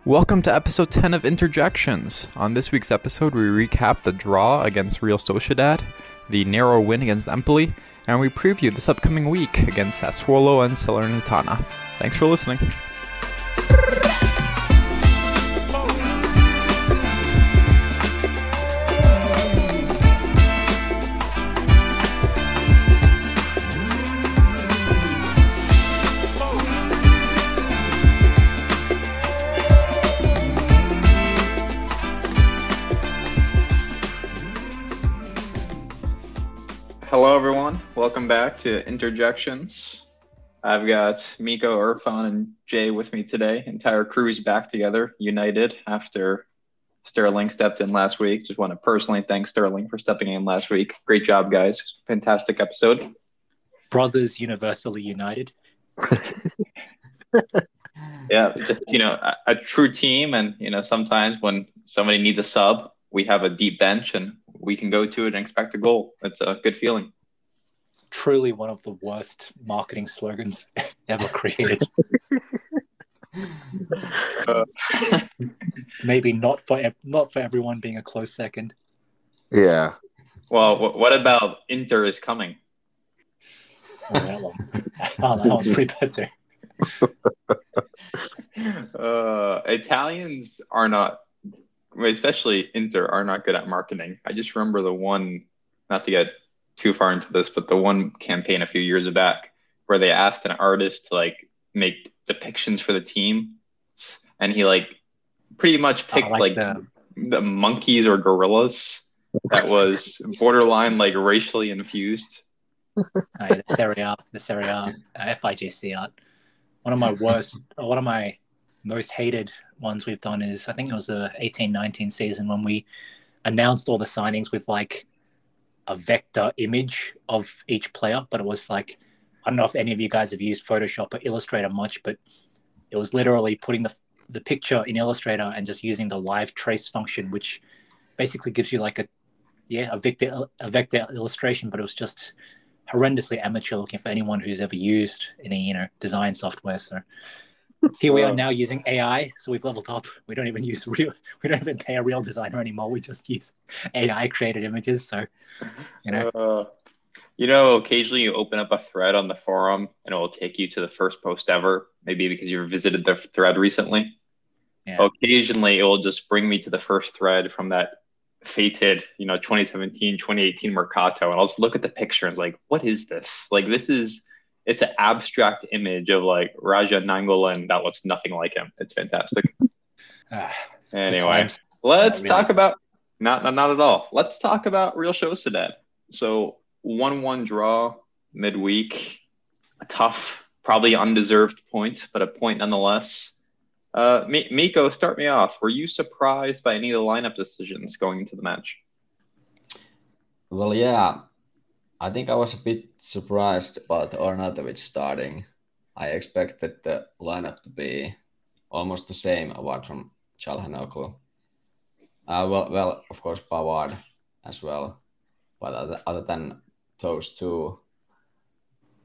Welcome to episode 10 of Interjections. On this week's episode, we recap the draw against Real Sociedad, the narrow win against Empoli, and we preview this upcoming week against Sassuolo and Salernitana. Thanks for listening. Hello, everyone. Welcome back to Interjections. I've got Miko, Irfan, and Jay with me today. Entire crew's back together, united after Sterling stepped in last week. Just want to personally thank Sterling for stepping in last week. Great job, guys. Fantastic episode. Brothers universally united. Yeah, just, a true team. And, sometimes when somebody needs a sub, we have a deep bench and we can go to it and expect a goal. It's a good feeling. Truly one of the worst marketing slogans ever created. Maybe not for everyone being a close second. Yeah. Well, what about Inter is coming? Oh, that one's pretty bad too. Italians are not, especially Inter, are not good at marketing. I just remember the one, not to get too far into this, but the one campaign a few years back where they asked an artist to make depictions for the team, and he pretty much picked the monkeys or gorillas that was borderline racially infused. The Serie A, FIGC art. One of my most hated ones we've done is, I think it was the 18-19 season when we announced all the signings with a vector image of each player, but it was I don't know if any of you guys have used Photoshop or Illustrator much, but it was literally putting the picture in Illustrator and just using the live trace function, which basically gives you a vector illustration, but it was just horrendously amateur looking for anyone who's ever used any design software. So here we are now using AI, so we've leveled up. We don't even pay a real designer anymore. We just use AI created images. So, occasionally you open up a thread on the forum and it will take you to the first post ever, maybe because you visited the thread recently. Yeah. Occasionally it will just bring me to the first thread from that fated, 2017, 2018 Mercato. And I'll just look at the picture and it's what is this? It's an abstract image of Raja Nangolan that looks nothing like him. It's fantastic. Anyway, let's talk about not at all. Let's talk about Real Sociedad. So 1-1 draw midweek, a tough, probably undeserved point, but a point nonetheless. Miko, start me off. Were you surprised by any of the lineup decisions going into the match? Well, yeah. I think I was a bit surprised about Arnautovic starting. I expected the lineup to be almost the same apart from Çalhanoğlu. Well, of course, Pavard as well. But other than those two,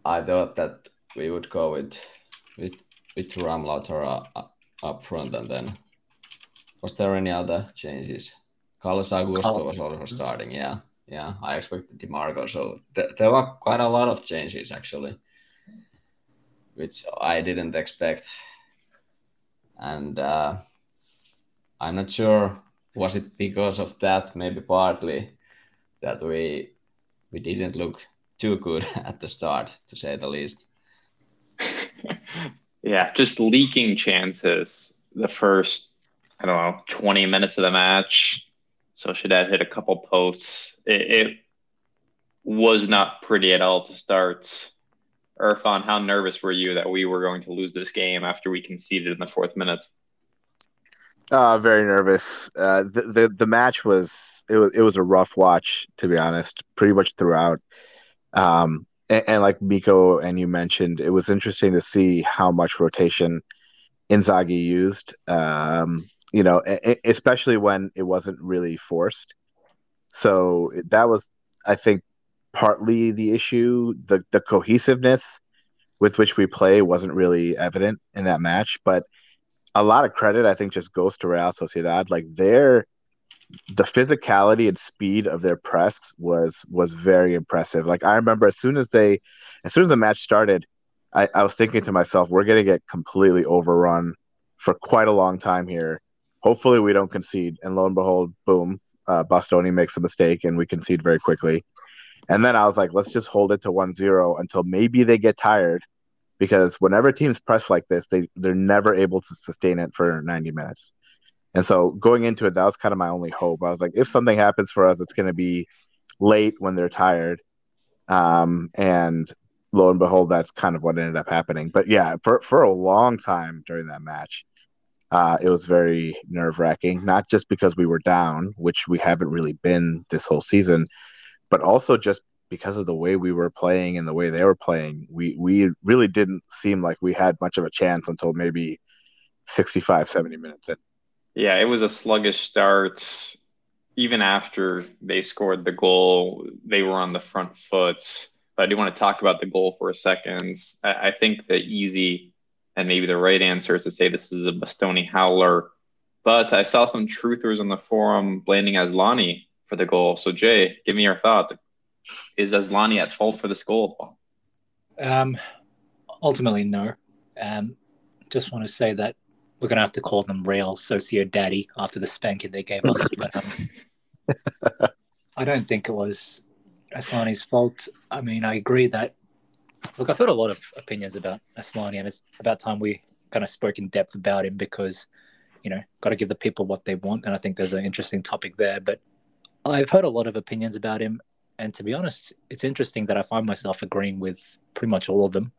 I thought that we would go with Thuram Lautaro up front. And then, was there any other changes? Carlos Augusto was also starting, yeah. Yeah, I expected DiMarco. So there were quite a lot of changes, actually, which I didn't expect. And I'm not sure, was it because of that, maybe partly, that we didn't look too good at the start, to say the least. Yeah, just leaking chances the first, 20 minutes of the match. Sociedad hit a couple posts. It was not pretty at all to start. Irfan, how nervous were you that we were going to lose this game after we conceded in the fourth minute? Very nervous. The match was a rough watch, to be honest, pretty much throughout. And like Miko and you mentioned, it was interesting to see how much rotation Inzaghi used. Especially when it wasn't really forced. So that was, I think, partly the issue. The cohesiveness with which we play wasn't really evident in that match. But a lot of credit, I think, just goes to Real Sociedad. Like the physicality and speed of their press was very impressive. Like I remember as soon as the match started, I was thinking to myself, we're gonna get completely overrun for quite a long time here. Hopefully we don't concede. And lo and behold, boom, Bastoni makes a mistake and we concede very quickly. And then I was like, let's just hold it to 1-0 until maybe they get tired, because whenever teams press like this, they're never able to sustain it for 90 minutes. And so going into it, that was kind of my only hope. I was like, if something happens for us, it's going to be late when they're tired. And lo and behold, that's kind of what ended up happening. But yeah, for a long time during that match, it was very nerve-wracking, not just because we were down, which we haven't really been this whole season, but also just because of the way we were playing and the way they were playing. We really didn't seem like we had much of a chance until maybe 65, 70 minutes in. Yeah, it was a sluggish start. Even after they scored the goal, they were on the front foot. But I do want to talk about the goal for a second. I think the easy and maybe the right answer is to say this is a Bastoni howler. But I saw some truthers on the forum blaming Asllani for the goal. So Jay, give me your thoughts. Is Asllani at fault for this goal? Ultimately, no. Just want to say that we're going to have to call them Real Sociedad after the spanking they gave us. But I don't think it was Asllani's fault. I mean, I agree that... Look, I've heard a lot of opinions about Asllani, and it's about time we kind of spoke in depth about him because, got to give the people what they want, and I think there's an interesting topic there. But I've heard a lot of opinions about him, and to be honest, it's interesting that I find myself agreeing with pretty much all of them.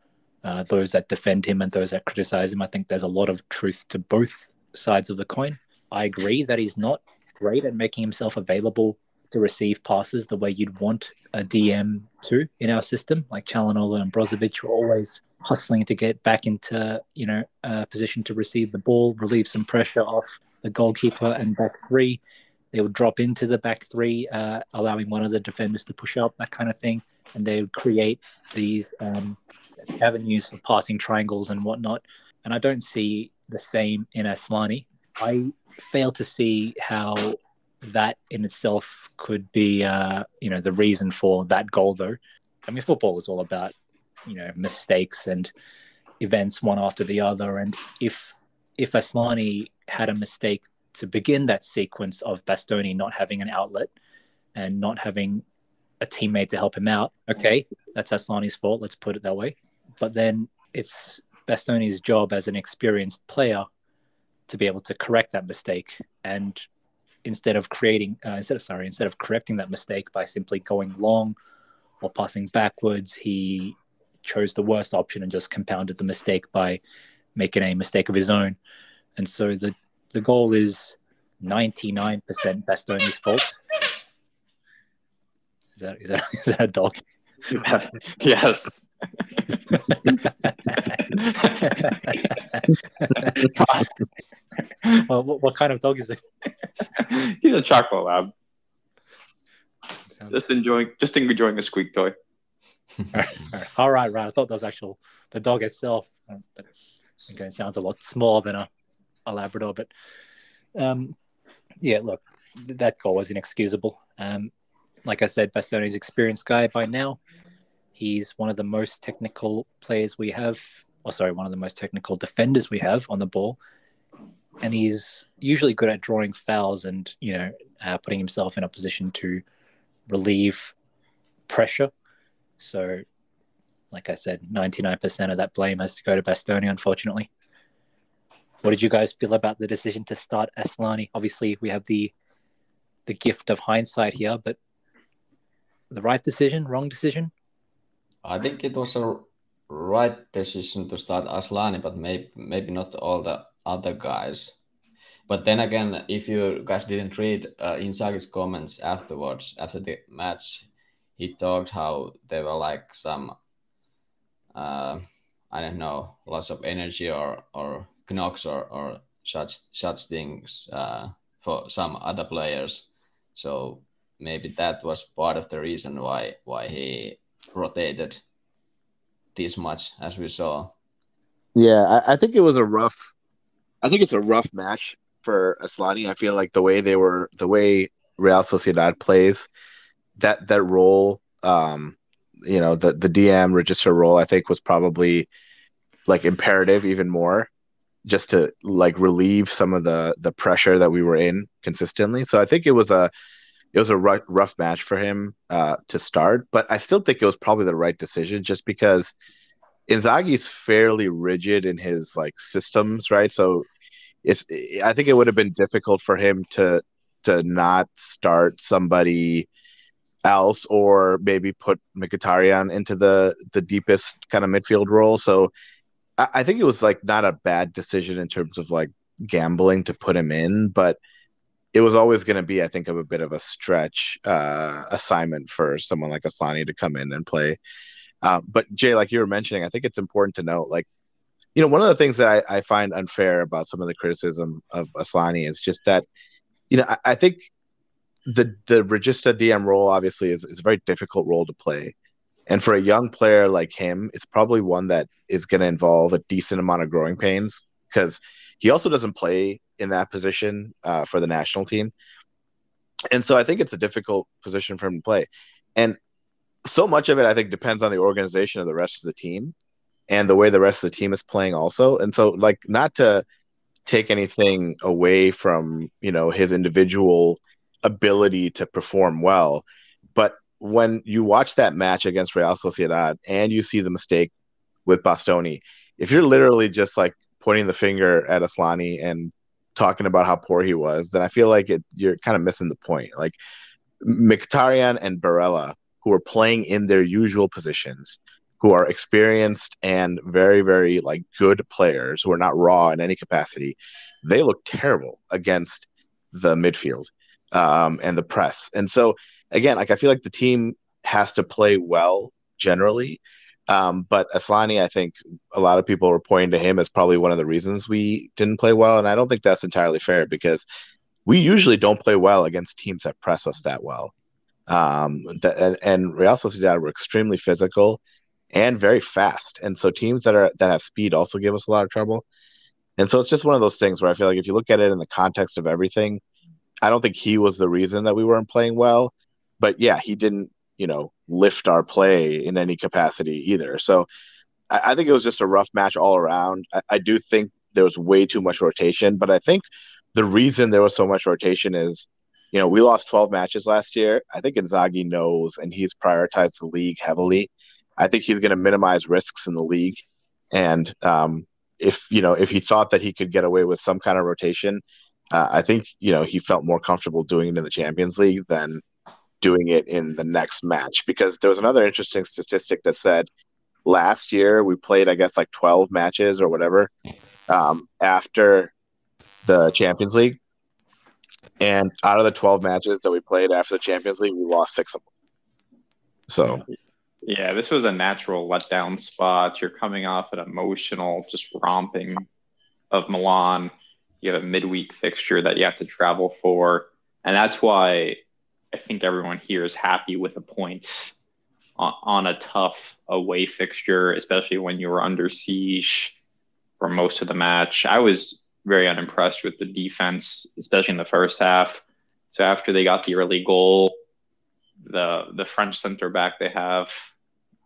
Those that defend him and those that criticize him. I think there's a lot of truth to both sides of the coin. I agree that he's not great at making himself available to receive passes the way you'd want a DM to in our system. Like Calhanoglu and Brozovic were always hustling to get back into, a position to receive the ball, relieve some pressure off the goalkeeper and back three. They would drop into the back three, allowing one of the defenders to push up, that kind of thing. And they would create these avenues for passing triangles and whatnot. And I don't see the same in Asllani. I fail to see how that in itself could be, the reason for that goal, though. I mean, football is all about, mistakes and events one after the other. And if Asllani had a mistake to begin that sequence of Bastoni not having an outlet and not having a teammate to help him out, okay, that's Asllani's fault. Let's put it that way. But then it's Bastoni's job as an experienced player to be able to correct that mistake. And instead of correcting that mistake by simply going long or passing backwards, he chose the worst option and just compounded the mistake by making a mistake of his own. And so the goal is 99% Bastoni's fault. Is that a dog? Yes. Well, what kind of dog is it? He's a chocolate lab. Just enjoying a squeak toy. All right. I thought that was the dog itself. But again, it sounds a lot smaller than a Labrador. But look, that goal was inexcusable. Like I said, Bastoni's an experienced guy by now. He's one of the most technical players we have, one of the most technical defenders we have on the ball. And he's usually good at drawing fouls and, putting himself in a position to relieve pressure. So, like I said, 99% of that blame has to go to Bastoni, unfortunately. What did you guys feel about the decision to start Asllani? Obviously, we have the gift of hindsight here, but the right decision, wrong decision? I think it was a right decision to start Asllani, but maybe not all the other guys. But then again, if you guys didn't read Inzaghi's comments afterwards, after the match, he talked how they were like some, I don't know, loss of energy or knocks or such things for some other players. So maybe that was part of the reason why he rotated this much as we saw. Yeah, I think it was a rough I think it's a rough match for Asllani. I feel like the way Real Sociedad plays that role, the DM register role, I think was probably like imperative even more just to like relieve some of the pressure that we were in consistently. So I think it was a rough match for him to start, but I still think it was probably the right decision just because Inzaghi's fairly rigid in his like systems, right? So it's I think it would have been difficult for him to not start somebody else or maybe put Mkhitaryan into the deepest kind of midfield role. So I think it was like not a bad decision in terms of like gambling to put him in, but it was always going to be, I think, of a bit of a stretch assignment for someone like Asllani to come in and play. But Jay, like you were mentioning, I think it's important to note, like, one of the things that I find unfair about some of the criticism of Asllani is just that, I think the Regista DM role obviously is a very difficult role to play. And for a young player like him, it's probably one that is going to involve a decent amount of growing pains because he also doesn't play in that position for the national team. And so I think it's a difficult position for him to play. And so much of it, I think, depends on the organization of the rest of the team and the way the rest of the team is playing also. And so, like, not to take anything away from, his individual ability to perform well, but when you watch that match against Real Sociedad and you see the mistake with Bastoni, if you're literally just like pointing the finger at Asllani and talking about how poor he was, then I feel like you're kind of missing the point. Like Mkhitaryan and Barella, who are playing in their usual positions, who are experienced and very, very like good players who are not raw in any capacity, they look terrible against the midfield and the press. And so again, like I feel like the team has to play well generally. But Asllani, I think a lot of people were pointing to him as probably one of the reasons we didn't play well. And I don't think that's entirely fair because we usually don't play well against teams that press us that well. And Real Sociedad were extremely physical and very fast. And so teams that have speed also give us a lot of trouble. And so it's just one of those things where I feel like if you look at it in the context of everything, I don't think he was the reason that we weren't playing well. But yeah, he didn't, lift our play in any capacity either. So I think it was just a rough match all around. I do think there was way too much rotation, but I think the reason there was so much rotation is, we lost 12 matches last year. I think Inzaghi knows, and he's prioritized the league heavily. I think he's going to minimize risks in the league. And if he thought that he could get away with some kind of rotation, I think, he felt more comfortable doing it in the Champions League than doing it in the next match, because there was another interesting statistic that said last year we played, I guess, like 12 matches or whatever after the Champions League. And out of the 12 matches that we played after the Champions League, we lost 6 of them. So, yeah, this was a natural letdown spot. You're coming off an emotional, just romping of Milan. You have a midweek fixture that you have to travel for. And that's why I think everyone here is happy with the points on a tough away fixture, especially when you were under siege for most of the match. I was very unimpressed with the defense, especially in the first half. So after they got the early goal, the French center back they have,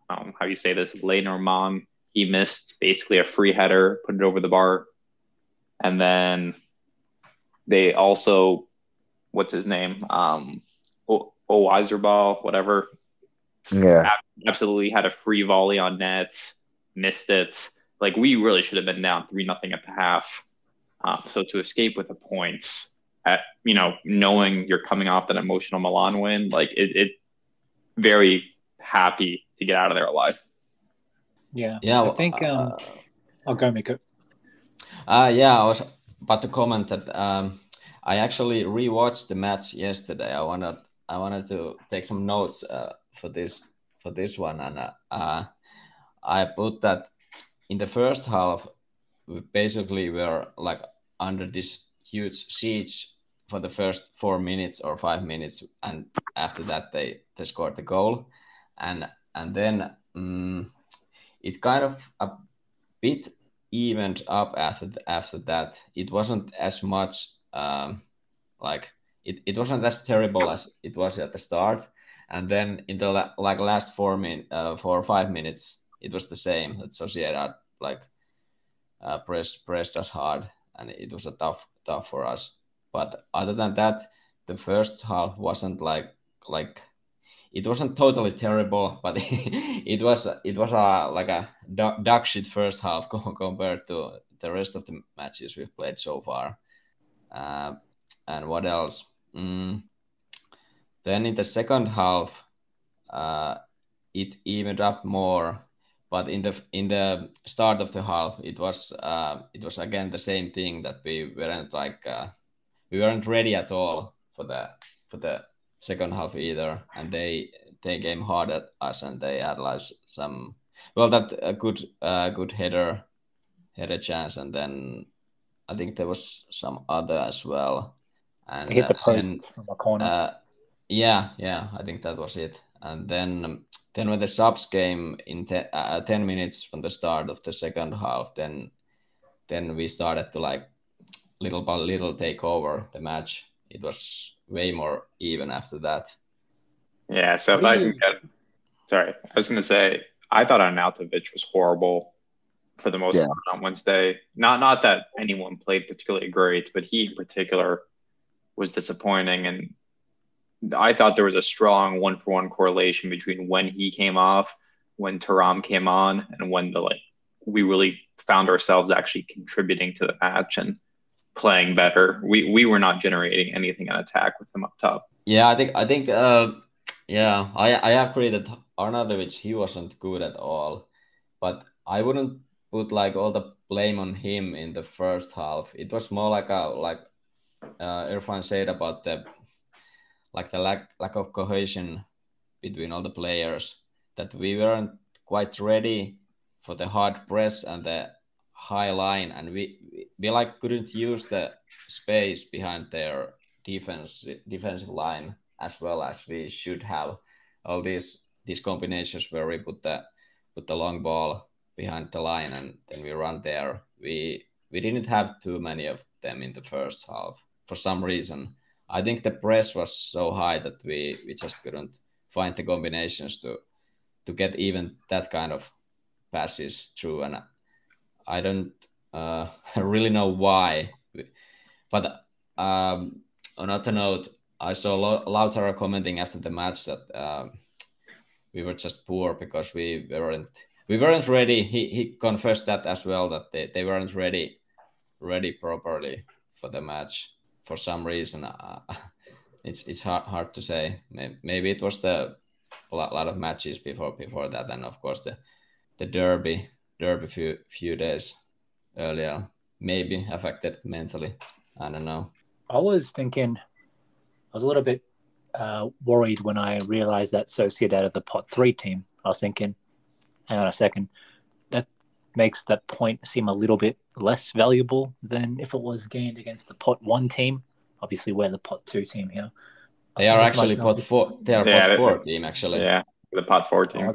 how you say this, Lenormand, he missed basically a free header, put it over the bar. And then they also, what's his name? Weiserball, whatever. Yeah. Absolutely had a free volley on net, missed it. Like, we really should have been down 3-0 at the half. So to escape with the points, knowing you're coming off that emotional Milan win, like it very happy to get out of there alive. Yeah. Yeah, I think I'll go make it. Yeah, I was about to comment that I actually rewatched the match yesterday. I wanted to take some notes for this one, and I put that in the first half we basically were like under this huge siege for the first 4 minutes or 5 minutes, and after that they scored the goal, and then it kind of a bit evened up after that. It wasn't as much like it wasn't as terrible as it was at the start, and then in the last 4 or 5 minutes, it was the same. That Sociedad pressed us hard, and it was a tough for us. But other than that, the first half wasn't like it wasn't totally terrible, but it was like a dog shit first half compared to the rest of the matches we've played so far. And what else? Then in the second half, it evened up more. But in the start of the half, it was again the same thing, that we weren't ready at all for the second half either, and they came hard at us, and they had like some a good header chance, and then I think there was some other as well, and They hit the post from a corner. Yeah, I think that was it. And then when the subs came in 10 minutes from the start of the second half, then we started to like little by little take over the match. It was way more even after that. Yeah, so if I can sorry, I was going to say, I thought Arnautovic was horrible for the most part on Wednesday. Not that anyone played particularly great, but he in particular was disappointing. And I thought there was a strong 1-for-1 correlation between when he came off, when Thuram came on, and when we really found ourselves actually contributing to the match and playing better. We were not generating anything on attack with him up top. Yeah, I think I agree that Arnautovic, he wasn't good at all, but I wouldn't put like all the blame on him in the first half. It was more like Irfan said about the lack of cohesion between all the players, that we weren't quite ready for the hard press and the high line, and we couldn't use the space behind their defensive line as well as we should have. All these combinations where we put the long ball behind the line and then we run there. We didn't have too many of them in the first half for some reason. I think the press was so high that we just couldn't find the combinations to get even that kind of passes through, and I don't really know why. But on another note, I saw Lautaro commenting after the match that we were just poor because we weren't ready. He confessed that as well, that they weren't ready properly for the match for some reason. It's hard to say. Maybe it was a lot of matches before that, and of course the derby few days earlier maybe affected mentally. I don't know. I was a little bit worried when I realized that Sociedad are the pot 3 team. I was thinking, hang on a second, that makes that point seem a little bit less valuable than if it was gained against the pot 1 team. Obviously, we're the pot 2 team here. They are actually pot 4. They are pot 4 team actually. Yeah, the pot 4 team. Oh,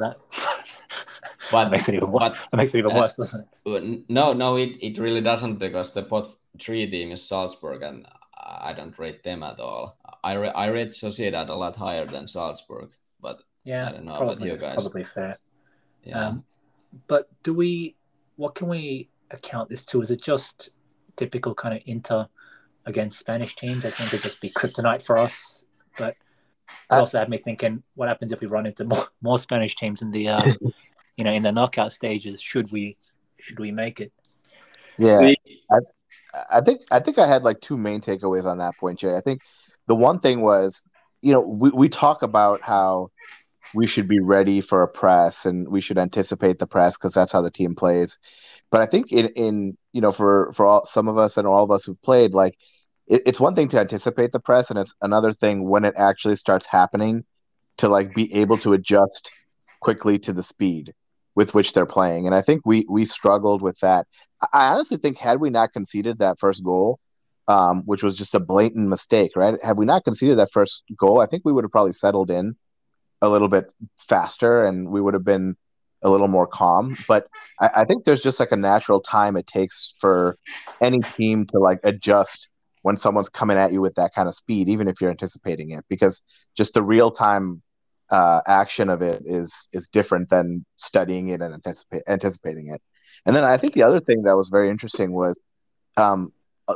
that makes it even worse, doesn't it? No, it really doesn't, because the pot 3 team is Salzburg, and I don't rate them at all. I rate Sociedad a lot higher than Salzburg, but yeah, I don't know probably, about you guys. Probably fair. Yeah. But what can we account this to? Is it just typical kind of Inter against Spanish teams? I think it'd just be kryptonite for us. But it also had me thinking, what happens if we run into more Spanish teams in the in the knockout stages? Should we make it? Yeah, I think I had like 2 main takeaways on that point, Jay. I think the one thing was, we talk about how we should be ready for a press and we should anticipate the press because that's how the team plays. But I think in for some of us and all of us who've played, like it's one thing to anticipate the press, and it's another thing when it actually starts happening to like be able to adjust quickly to the speed with which they're playing. And I think we struggled with that. I honestly think had we not conceded that first goal, which was just a blatant mistake, right? Had we not conceded that first goal, I think we would have probably settled in a little bit faster, and we would have been a little more calm. But I think there's just like a natural time it takes for any team to like adjust when someone's coming at you with that kind of speed, even if you're anticipating it, because just the real time action of it is different than studying it and anticipating it. And then I think the other thing that was very interesting was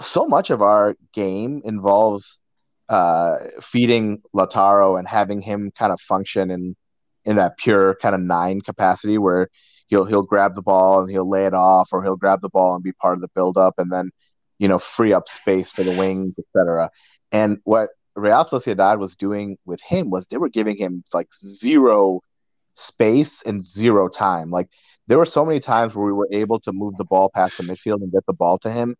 so much of our game involves feeding Lautaro and having him kind of function in that pure kind of 9 capacity where he'll grab the ball and he'll lay it off, or he'll grab the ball and be part of the build-up and then, free up space for the wings, etc. And what Real Sociedad was doing with him was they were giving him like zero space and zero time. Like there were so many times where we were able to move the ball past the midfield and get the ball to him,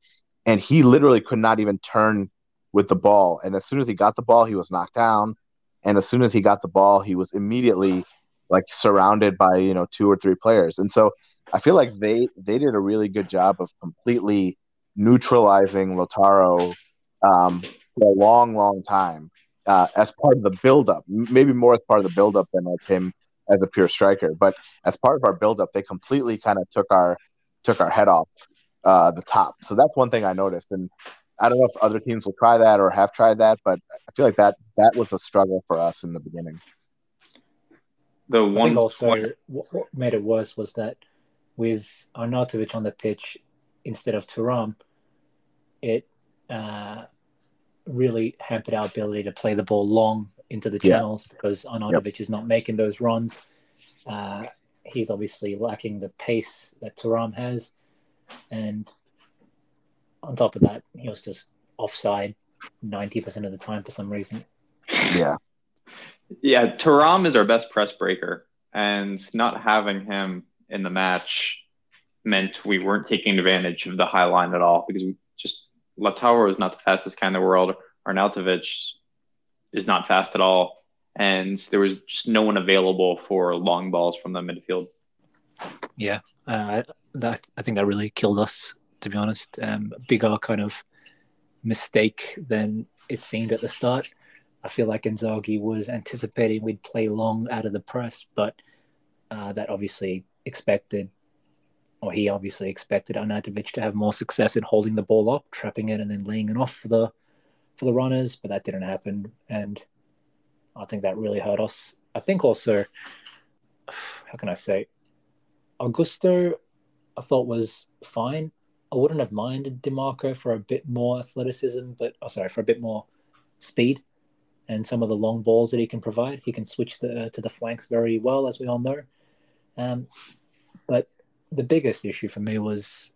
and he literally could not even turn with the ball. And as soon as he got the ball, he was knocked down. And as soon as he got the ball, he was immediately like surrounded by 2 or 3 players. And so I feel like they did a really good job of completely neutralizing Lautaro for a long time as part of the buildup. Maybe more as part of the buildup than as him as a pure striker. But as part of our buildup, they completely kind of took our head off the top. So that's one thing I noticed. And I don't know if other teams will try that or have tried that, but I feel like that was a struggle for us in the beginning. I think also what made it worse was that with Arnautovic on the pitch instead of Thuram, it really hampered our ability to play the ball long into the channels because Arnautovic is not making those runs. He's obviously lacking the pace that Thuram has. And on top of that, he was just offside 90% of the time for some reason. Yeah. Yeah, Thuram is our best press breaker, and not having him in the match meant we weren't taking advantage of the high line at all because Lautaro is not the fastest guy in the world. Arnautovic is not fast at all, and there was just no one available for long balls from the midfield. Yeah, I think that really killed us, to be honest. Bigger kind of mistake than it seemed at the start. I feel like Inzaghi was anticipating we'd play long out of the press, but that obviously expected Arnautovic to have more success in holding the ball up, trapping it, and then laying it off for the runners. But that didn't happen, and I think that really hurt us. I think also, how can I say, Augusto, I thought was fine. I wouldn't have minded DiMarco for a bit more athleticism, for a bit more speed and some of the long balls that he can provide. He can switch to the flanks very well, as we all know. But the biggest issue for me was,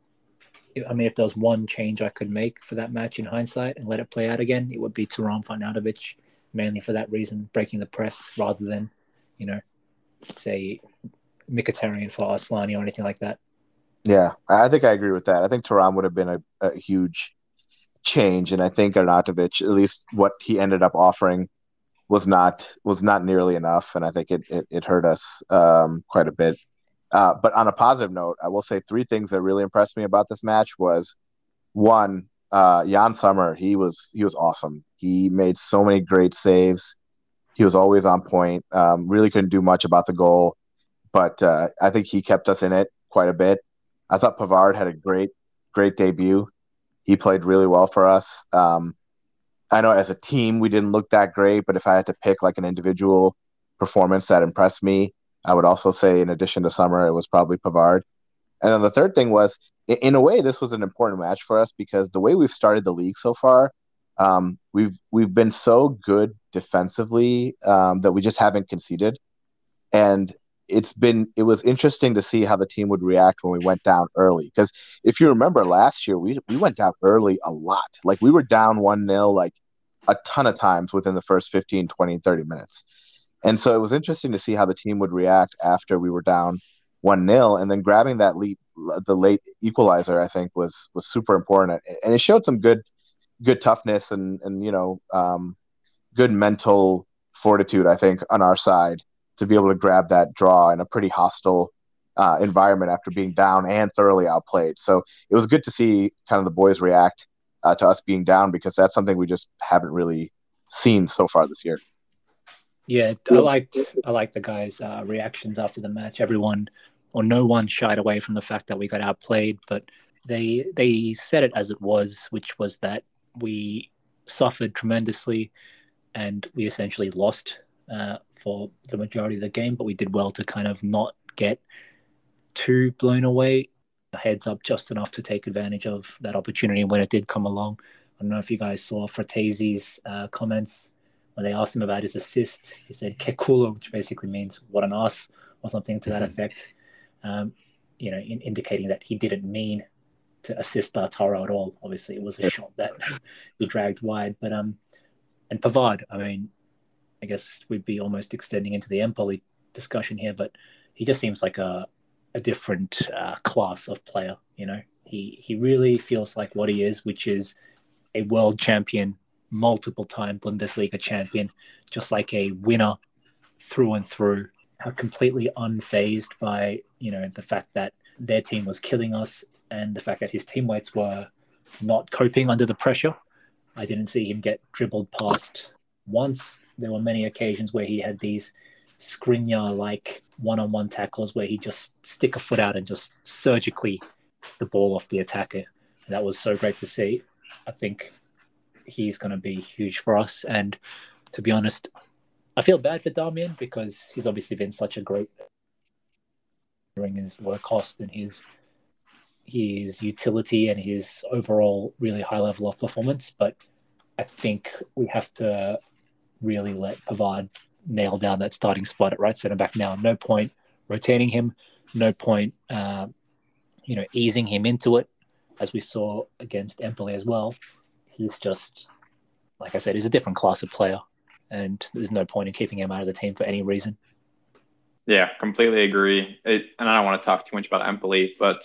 if there was one change I could make for that match in hindsight and let it play out again, it would be Thuram for Arnautovic, mainly for that reason, breaking the press rather than, say, Mkhitaryan for Asllani or anything like that. Yeah, I think I agree with that. I think Thuram would have been a huge change, and I think Arnautovic, at least what he ended up offering, was not nearly enough, and I think it hurt us quite a bit. But on a positive note, I will say 3 things that really impressed me about this match was, one, Jan Sommer. He was awesome. He made so many great saves. He was always on point. Really couldn't do much about the goal, but I think he kept us in it quite a bit. I thought Pavard had a great debut. He played really well for us. I know as a team we didn't look that great, but if I had to pick like an individual performance that impressed me, I would also say, in addition to Sommer, it was probably Pavard. And then the third thing was, in a way, this was an important match for us because the way we've started the league so far, we've been so good defensively that we just haven't conceded. And it was interesting to see how the team would react when we went down early. Because if you remember last year, we went down early a lot. Like we were down 1-0 like a ton of times within the first 15, 20, 30 minutes. And so it was interesting to see how the team would react after we were down 1-0, and then grabbing that lead, the late equalizer, I think was super important. And it showed some good toughness and good mental fortitude, I think, on our side, to be able to grab that draw in a pretty hostile environment after being down and thoroughly outplayed. So it was good to see kind of the boys react to us being down, because that's something we just haven't really seen so far this year. Yeah, I liked the guys' reactions after the match. Everyone or no one shied away from the fact that we got outplayed, but they said it as it was, which was that we suffered tremendously and we essentially lost for the majority of the game, but we did well to kind of not get too blown away. Heads up just enough to take advantage of that opportunity when it did come along. I don't know if you guys saw Fratese's comments when they asked him about his assist. He said "que culo," which basically means "what an ass" or something to that effect. Indicating that he didn't mean to assist Lautaro at all. Obviously, it was a shot that he dragged wide. But and Pavard, I mean, I guess we'd be almost extending into the Empoli discussion here, but he just seems like a different class of player. He really feels like what he is, which is a world champion, multiple-time Bundesliga champion, just like a winner through and through, completely unfazed by the fact that their team was killing us and the fact that his teammates were not coping under the pressure. I didn't see him get dribbled past once. There were many occasions where he had these Skriniar-like one-on-one tackles where he just stick a foot out and just surgically the ball off the attacker. And that was so great to see. I think he's going to be huge for us. And to be honest, I feel bad for Damian because he's obviously been such a great during his low cost and his utility and his overall really high level of performance. But I think we have to really let Pavard nail down that starting spot at right centre back now. No point rotating him. No point, easing him into it, as we saw against Empoli as well. He's just, like I said, he's a different class of player, and there's no point in keeping him out of the team for any reason. Yeah, completely agree. And I don't want to talk too much about Empoli, but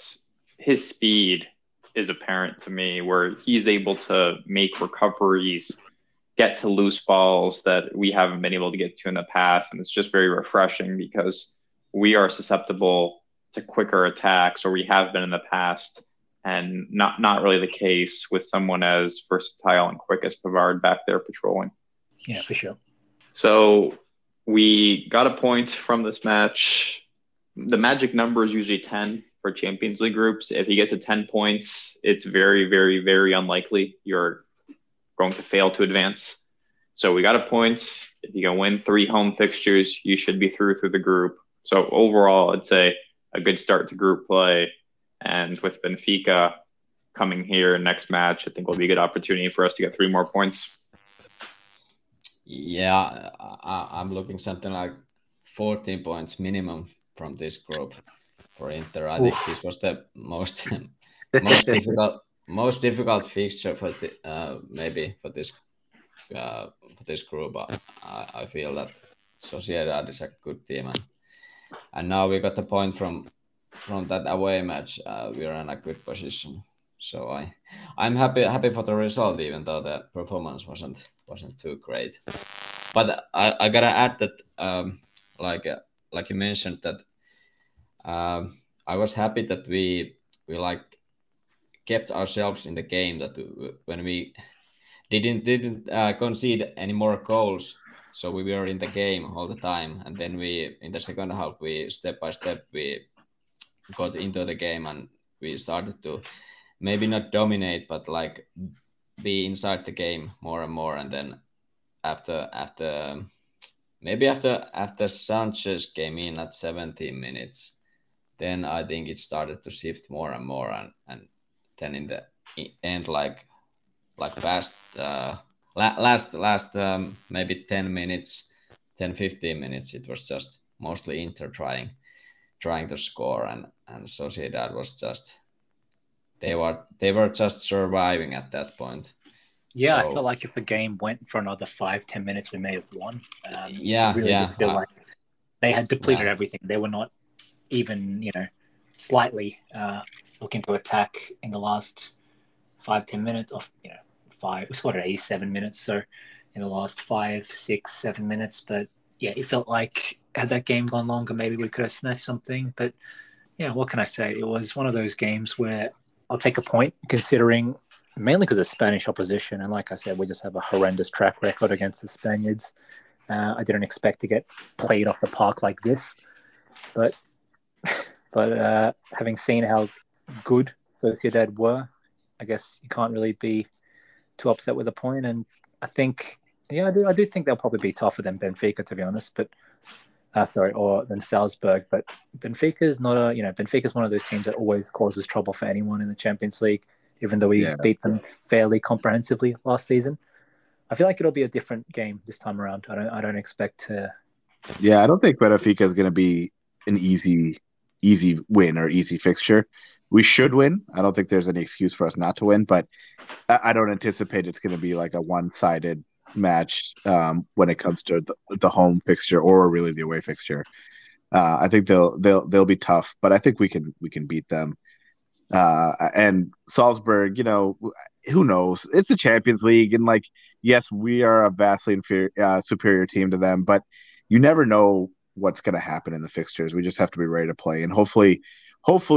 his speed is apparent to me, where he's able to make recoveries, get to loose balls that we haven't been able to get to in the past. And it's just very refreshing because we are susceptible to quicker attacks, or we have been in the past, and not really the case with someone as versatile and quick as Pavard back there patrolling. Yeah, for sure. So we got a point from this match. The magic number is usually 10 for Champions League groups. If you get to 10 points, it's very, very, very unlikely you're going to fail to advance. So we got a point. If you can win 3 home fixtures, you should be through the group. So overall, I'd say a good start to group play. And with Benfica coming here next match, I think will be a good opportunity for us to get 3 more points. Yeah, I'm looking something like 14 points minimum from this group for Inter. I think this was the most difficult fixture for maybe for this group. I feel that Sociedad is a good team, and now we got a point from that away match. We are in a good position, so I'm happy for the result, even though the performance wasn't too great. But I gotta add that like you mentioned that I was happy that we kept ourselves in the game, that when we didn't concede any more goals, so we were in the game all the time. And then we, in the second half, we step by step we got into the game and we started to maybe not dominate, but like be inside the game more and more. And then after Sanchez came in at 17 minutes, then I think it started to shift more and more, and then in the end, like past last maybe 10 minutes, 10-15 minutes, it was just mostly Inter trying to score, and Sociedad was just they were just surviving at that point. Yeah, so, I felt like if the game went for another 5-10 minutes, we may have won. I really did feel like they had depleted everything. They were not even, slightly looking to attack in the last 5-10 minutes of, we scored at 87 minutes. So in the last 5, 6, 7 minutes. But yeah, it felt like had that game gone longer, maybe we could have snatched something. But yeah, what can I say? It was one of those games where I'll take a point, considering mainly because of Spanish opposition. And like I said, we just have a horrendous track record against the Spaniards. I didn't expect to get played off the park like this. But But having seen how good Sociedad were, I guess you can't really be too upset with a point. And I think, I do think they'll probably be tougher than Benfica, to be honest. But or than Salzburg. But Benfica's Benfica's one of those teams that always causes trouble for anyone in the Champions League, even though we beat them fairly comprehensively last season. I feel like it'll be a different game this time around. I don't expect to. Yeah, I don't think Benfica is going to be an easy win or easy fixture. We should win. I don't think there's any excuse for us not to win, but I don't anticipate it's going to be like a one-sided match when it comes to the home fixture or really the away fixture. I think they'll be tough, but I think we can beat them. And Salzburg, who knows? It's the Champions League, and yes, we are a vastly superior team to them, but you never know what's going to happen in the fixtures. We just have to be ready to play, and hopefully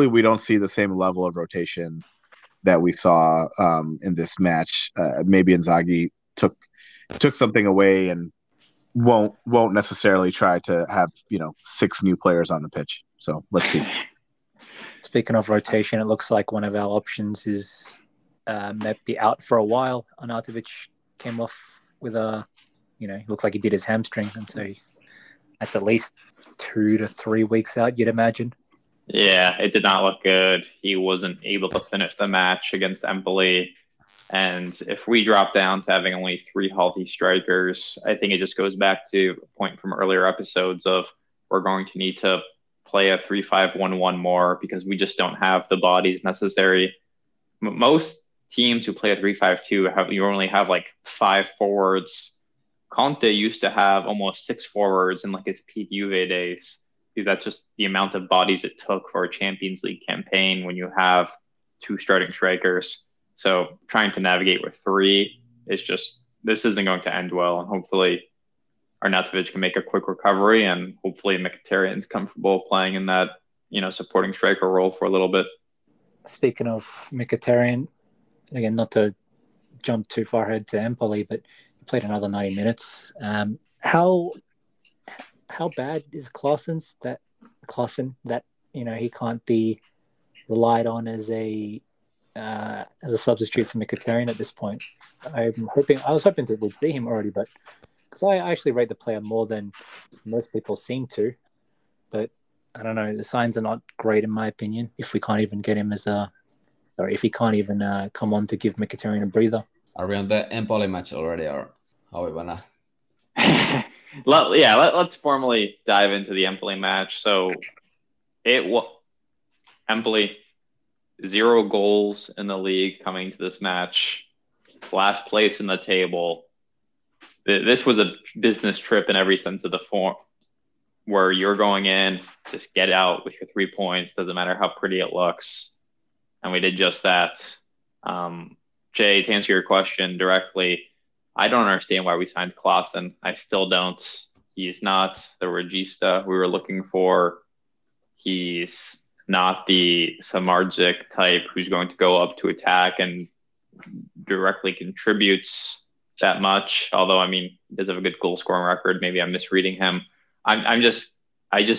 we don't see the same level of rotation that we saw in this match. Maybe Inzaghi took something away and won't necessarily try to have 6 new players on the pitch. So let's see. Speaking of rotation, it looks like one of our options is maybe out for a while. Arnautovic came off with he looked like he did his hamstring, and so that's at least 2 to 3 weeks out, you'd imagine. Yeah, it did not look good. He wasn't able to finish the match against Empoli. And if we drop down to having only 3 healthy strikers, I think it just goes back to a point from earlier episodes of we're going to need to play a 3-5-1-1 more because we just don't have the bodies necessary. Most teams who play a 3-5-2 you only have 5 forwards. Conte used to have almost 6 forwards in his peak Juve days. Because that's just the amount of bodies it took for a Champions League campaign when you have 2 starting strikers. So trying to navigate with 3 is this isn't going to end well. And hopefully Arnautovic can make a quick recovery, and hopefully Mkhitaryan's comfortable playing in that, supporting striker role for a little bit. Speaking of Mkhitaryan, again, not to jump too far ahead to Empoli, but he played another 90 minutes. How bad is Klaassen that he can't be relied on as a substitute for Mkhitaryan at this point? I was hoping that we'd see him already, but because I actually rate the player more than most people seem to, but I don't know. The signs are not great in my opinion. If we can't even get him if he can't even come on to give Mkhitaryan a breather. Are we on the Empoli match already, or how we wanna? Let's formally dive into the Empoli match. So Empoli, 0 goals in the league coming to this match, last place in the table. This was a business trip in every sense of the form, where you're going in, just get out with your 3 points, doesn't matter how pretty it looks. And we did just that. Jay, to answer your question directly, I don't understand why we signed Klaassen. I still don't. He's not the regista we were looking for. He's not the Samardzic type who's going to go up to attack and directly contributes that much. Although, he does have a good goal scoring record. Maybe I'm misreading him. I just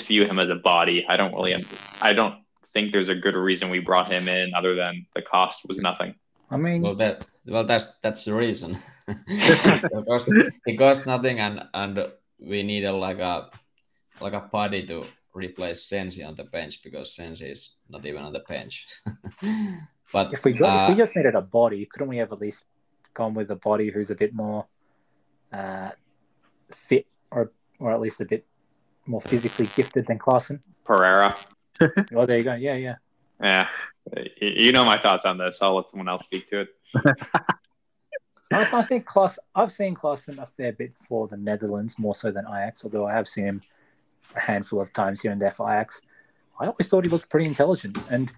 view him as a body. I don't think there's a good reason we brought him in other than the cost was nothing. That's the reason. It costs nothing, and we need a body to replace Sensi on the bench because Sensi is not even on the bench. But if we just needed a body, couldn't we have at least gone with a body who's a bit more fit or at least a bit more physically gifted than Klaassen? Pereira. Oh, there you go. Yeah. Yeah. You know my thoughts on this. I'll let someone else speak to it. I think I've seen Klaassen a fair bit for the Netherlands, more so than Ajax, although I have seen him a handful of times here and there for Ajax. I always thought he looked pretty intelligent. And,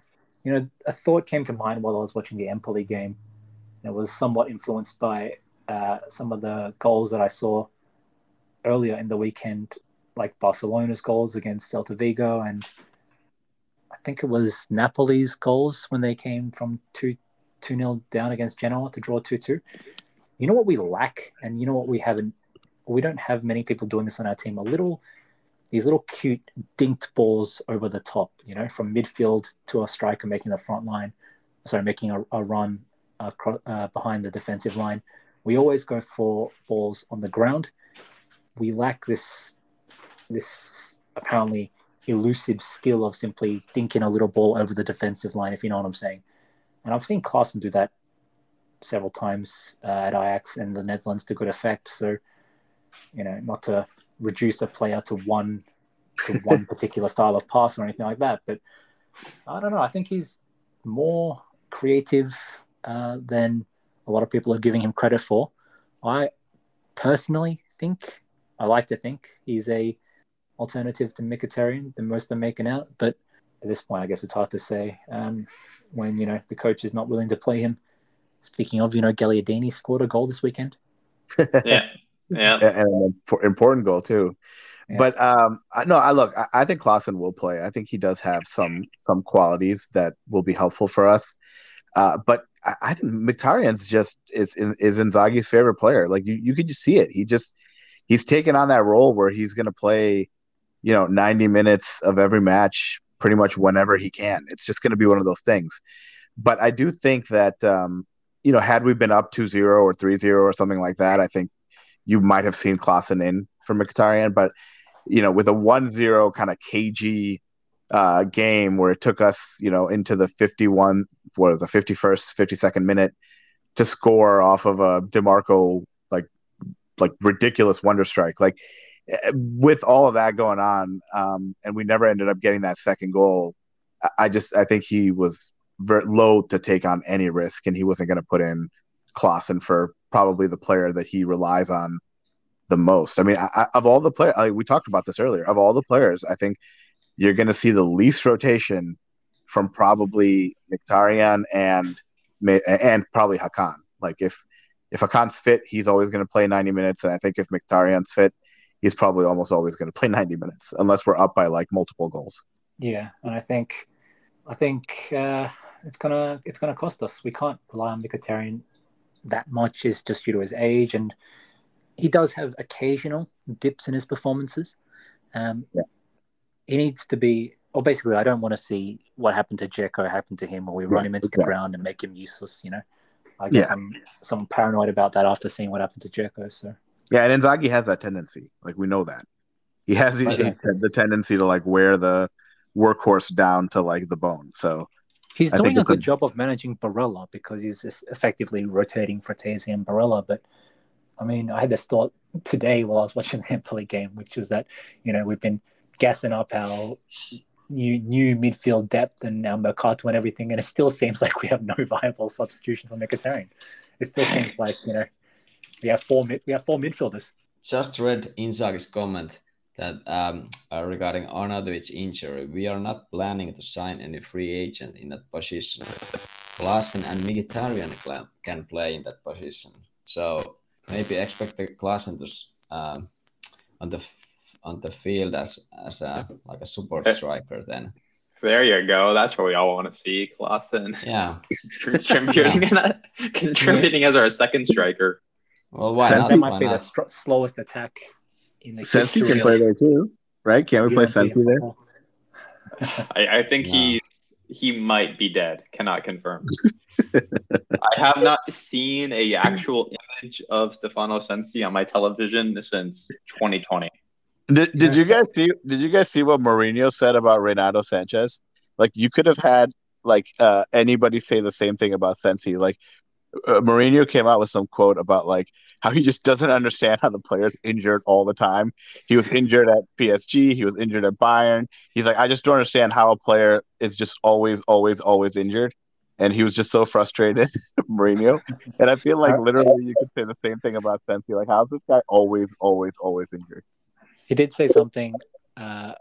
a thought came to mind while I was watching the Empoli game. It was somewhat influenced by some of the goals that I saw earlier in the weekend, like Barcelona's goals against Celta Vigo, and I think it was Napoli's goals when they came from 2-0 down against Genoa to draw 2-2. You know what we lack, and you know what we haven't? We don't have many people doing this on our team. A little these little cute dinked balls over the top, from midfield to a striker making the front line, making a run behind the defensive line. We always go for balls on the ground. We lack this apparently elusive skill of simply dinking a little ball over the defensive line, if you know what I'm saying. And I've seen Klaassen do that several times at Ajax and the Netherlands to good effect. So, not to reduce a player to one particular style of pass or anything like that, but I don't know. I think he's more creative than a lot of people are giving him credit for. I personally like to think he's a alternative to Mkhitaryan than most of them making out, but at this point I guess it's hard to say when the coach is not willing to play him. Speaking of, Gagliardini scored a goal this weekend. Yeah and an important goal too. Yeah. But I think Klaassen will play. I think he does have some qualities that will be helpful for us. But I think Mkhitaryan's just is Inzaghi's favorite player. Like you could just see it. He's taken on that role where he's going to play, 90 minutes of every match pretty much whenever he can. It's just going to be one of those things. But I do think that, had we been up 2-0 or 3-0 or something like that, I think you might have seen Klaassen in for Mkhitaryan. But, with a 1-0 kind of cagey game where it took us, into the 51st, 52nd minute to score off of a DeMarco like ridiculous wonder strike. Like with all of that going on, and we never ended up getting that second goal. I think he was very loath to take on any risk, and he wasn't going to put in Klaassen for probably the player that he relies on the most. I mean, of all the players, we talked about this earlier. Of all the players, I think you're going to see the least rotation from probably Mkhitaryan and probably Hakan. Like if Hakan's fit, he's always going to play 90 minutes, and I think if Mkhitaryan's fit, he's probably almost always going to play 90 minutes, unless we're up by like multiple goals. Yeah, and I think it's gonna cost us. We can't rely on Mkhitaryan that much, is just due to his age, and he does have occasional dips in his performances. He needs to be. Well, basically, I don't want to see what happened to Dzeko happen to him, or we run him into the ground and make him useless. I guess I'm paranoid about that after seeing what happened to Dzeko. So yeah, and Inzaghi has that tendency. Like we know that he has the tendency to like wear the workhorse down to like the bone. So he's doing a good job of managing Barella because he's just effectively rotating Frattesi and Barella. But I mean, I had this thought today while I was watching the Empoli game, which was that we've been gassing up our new midfield depth and our Mercato and everything, and it still seems like we have no viable substitution for Mkhitaryan. It still seems like we have four midfielders. Just read Inzaghi's comment that regarding Arnautovic's injury, we are not planning to sign any free agent in that position. Klaassen and Mkhitaryan can play in that position, so maybe expect the Klaassen to on the field as a support striker then. There you go. That's what we all want to see, Klaassen. Yeah. Contributing as our second striker. Well, why not? That might be the slowest attack in the Sensi can play there too, right? Can't we play Sensi there? I think he might be dead. Cannot confirm. I have not seen a actual image of Stefano Sensi on my television since 2020. Did you guys see what Mourinho said about Renato Sanchez? Like you could have had anybody say the same thing about Sensi. Like Mourinho came out with some quote about like how he just doesn't understand how the player's injured all the time. He was injured at PSG. He was injured at Bayern. He's like, I just don't understand how a player is just always injured. And he was just so frustrated, Mourinho. And I feel like literally you could say the same thing about Sensi. Like, how's this guy always injured? He did say something that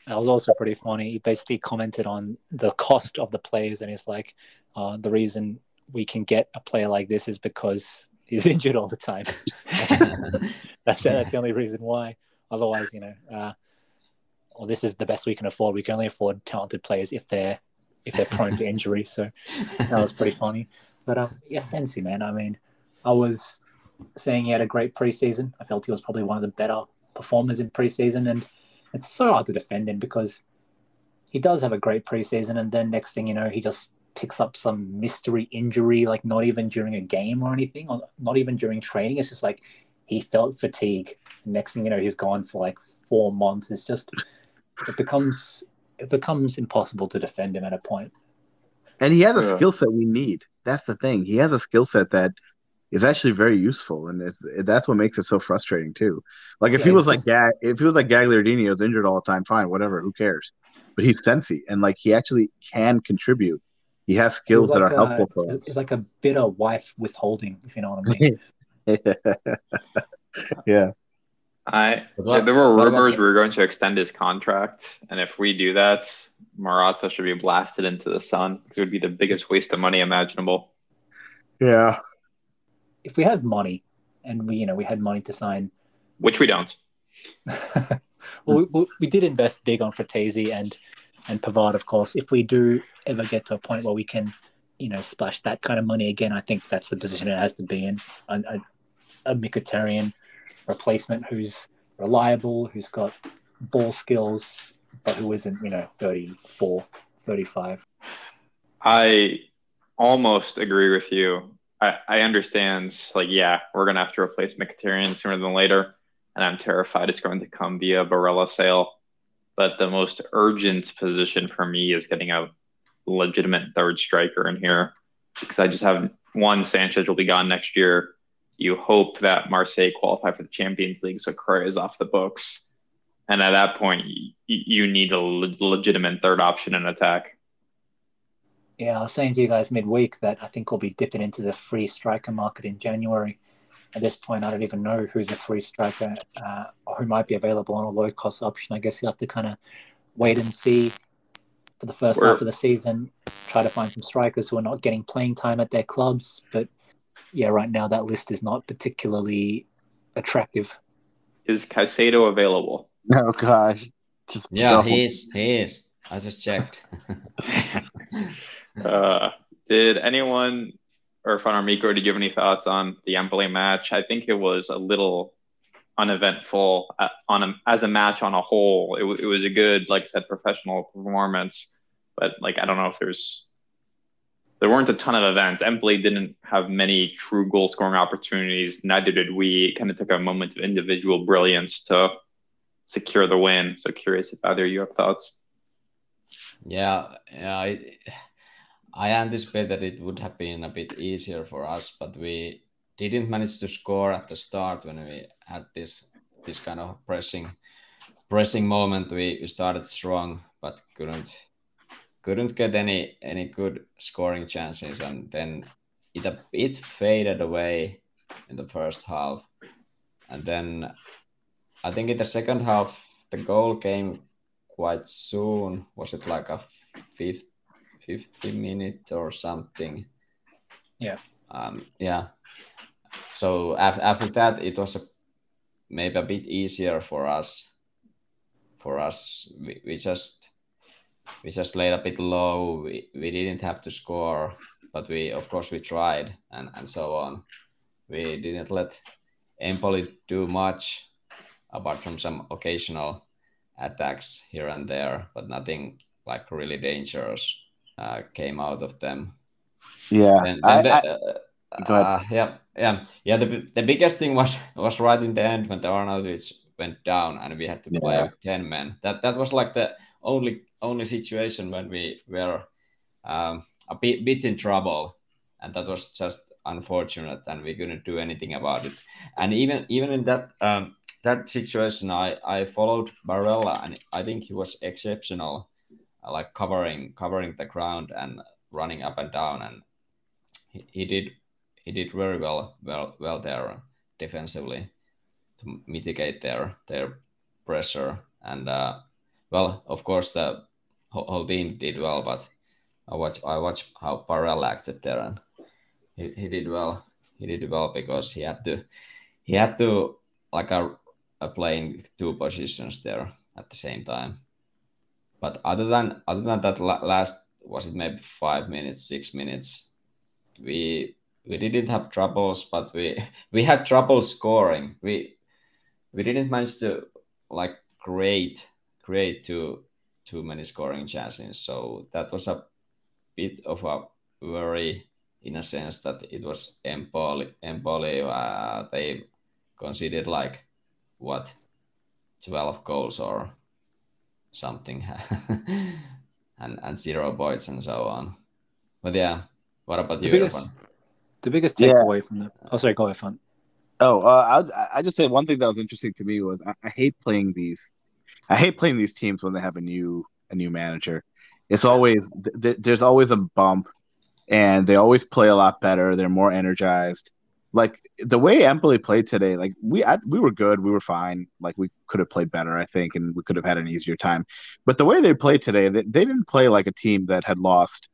was also pretty funny. He basically commented on the cost of the players, and he's like, the reason we can get a player like this is because he's injured all the time. That's the only reason why. Otherwise, this is the best we can afford. We can only afford talented players if they're prone to injury. So that was pretty funny. But Sensi, man. I mean, I was saying he had a great preseason. I felt he was probably one of the better performers in preseason, and it's so hard to defend him because he does have a great preseason, and then next thing you know, he just picks up some mystery injury, like not even during a game or anything, or not even during training. It's just like he felt fatigue. Next thing you know, he's gone for like 4 months. It's just it becomes impossible to defend him at a point. And he has a skill set we need. That's the thing. He has a skill set that is actually very useful, and that's what makes it so frustrating too. Like if he was like Gagliardini, was injured all the time, fine, whatever, who cares? But he's Sensi, and like he actually can contribute. He has skills that are helpful for us. It's like a bitter wife withholding, if you know what I mean. Yeah. There were rumors we were going to extend his contract, and if we do that, Morata should be blasted into the sun because it would be the biggest waste of money imaginable. Yeah. If we had money, and we had money to sign, which we don't. Well, we did invest big on Fratesi and Pavard, of course. If we do ever get to a point where we can, splash that kind of money again, I think that's the position it has to be in. A Mkhitaryan replacement who's reliable, who's got ball skills, but who isn't, 34, 35. I almost agree with you. I understand, we're going to have to replace Mkhitaryan sooner than later, and I'm terrified it's going to come via Barella sale. But the most urgent position for me is getting a legitimate third striker in here, because I just have one. Sanchez will be gone next year. You hope that Marseille qualify for the Champions League, so Correa is off the books. And at that point, you need a legitimate third option in attack. Yeah, I was saying to you guys midweek that I think we'll be dipping into the free striker market in January. At this point, I don't even know who's a free striker or who might be available on a low-cost option. I guess you'll have to kind of wait and see for the first half of the season, try to find some strikers who are not getting playing time at their clubs. But yeah, right now that list is not particularly attractive. Is Caicedo available? Oh, gosh. He is. I just checked. Did anyone, or Fanarmico, did you have any thoughts on the Empoli match? I think it was a little uneventful as a match on a whole. It was a good, like I said, professional performance, but I don't know if there weren't a ton of events. Empoli didn't have many true goal scoring opportunities. Neither did we. It kind of took a moment of individual brilliance to secure the win. So curious if either you have thoughts. Yeah. I anticipate that it would have been a bit easier for us, but we didn't manage to score at the start when we had this kind of pressing moment. We started strong, but couldn't get any good scoring chances, and then it faded away in the first half, and then I think in the second half the goal came quite soon. Was it like a 50 minute or something? Yeah. So after that, it was maybe a bit easier for us. We just laid a bit low. We didn't have to score, but we tried and so on. We didn't let Empoli do much apart from some occasional attacks here and there, but nothing like really dangerous came out of them. Yeah. Go ahead. The biggest thing was right in the end when the Arnautovic went down and we had to play with 10 men. That was like the only situation when we were a bit in trouble, and that was just unfortunate, and we couldn't do anything about it. And even in that situation, I followed Barella, and I think he was exceptional, like covering the ground and running up and down, and he did very well there defensively to mitigate their pressure. And of course the whole team did well, but I watched how Barella acted there, and he did well. He did well because he had to like playing two positions there at the same time. But other than that last, was it maybe 5 minutes, 6 minutes, we didn't have troubles, but we had trouble scoring. We didn't manage to like create create too many scoring chances. So that was a bit of a worry in a sense that it was Empoli. They conceded like 12 goals or something, and 0 points and so on. But yeah, what about you, Irfan? The biggest takeaway from the... Oh, sorry, go ahead, Fun. I just say one thing that was interesting to me was I hate playing these. I hate playing these teams when they have a new manager. It's always there's always a bump, and they always play a lot better. They're more energized. Like the way Empoli played today, like we were good, we were fine. Like we could have played better, I think, and we could have had an easier time. But the way they played today, they didn't play like a team that had lost,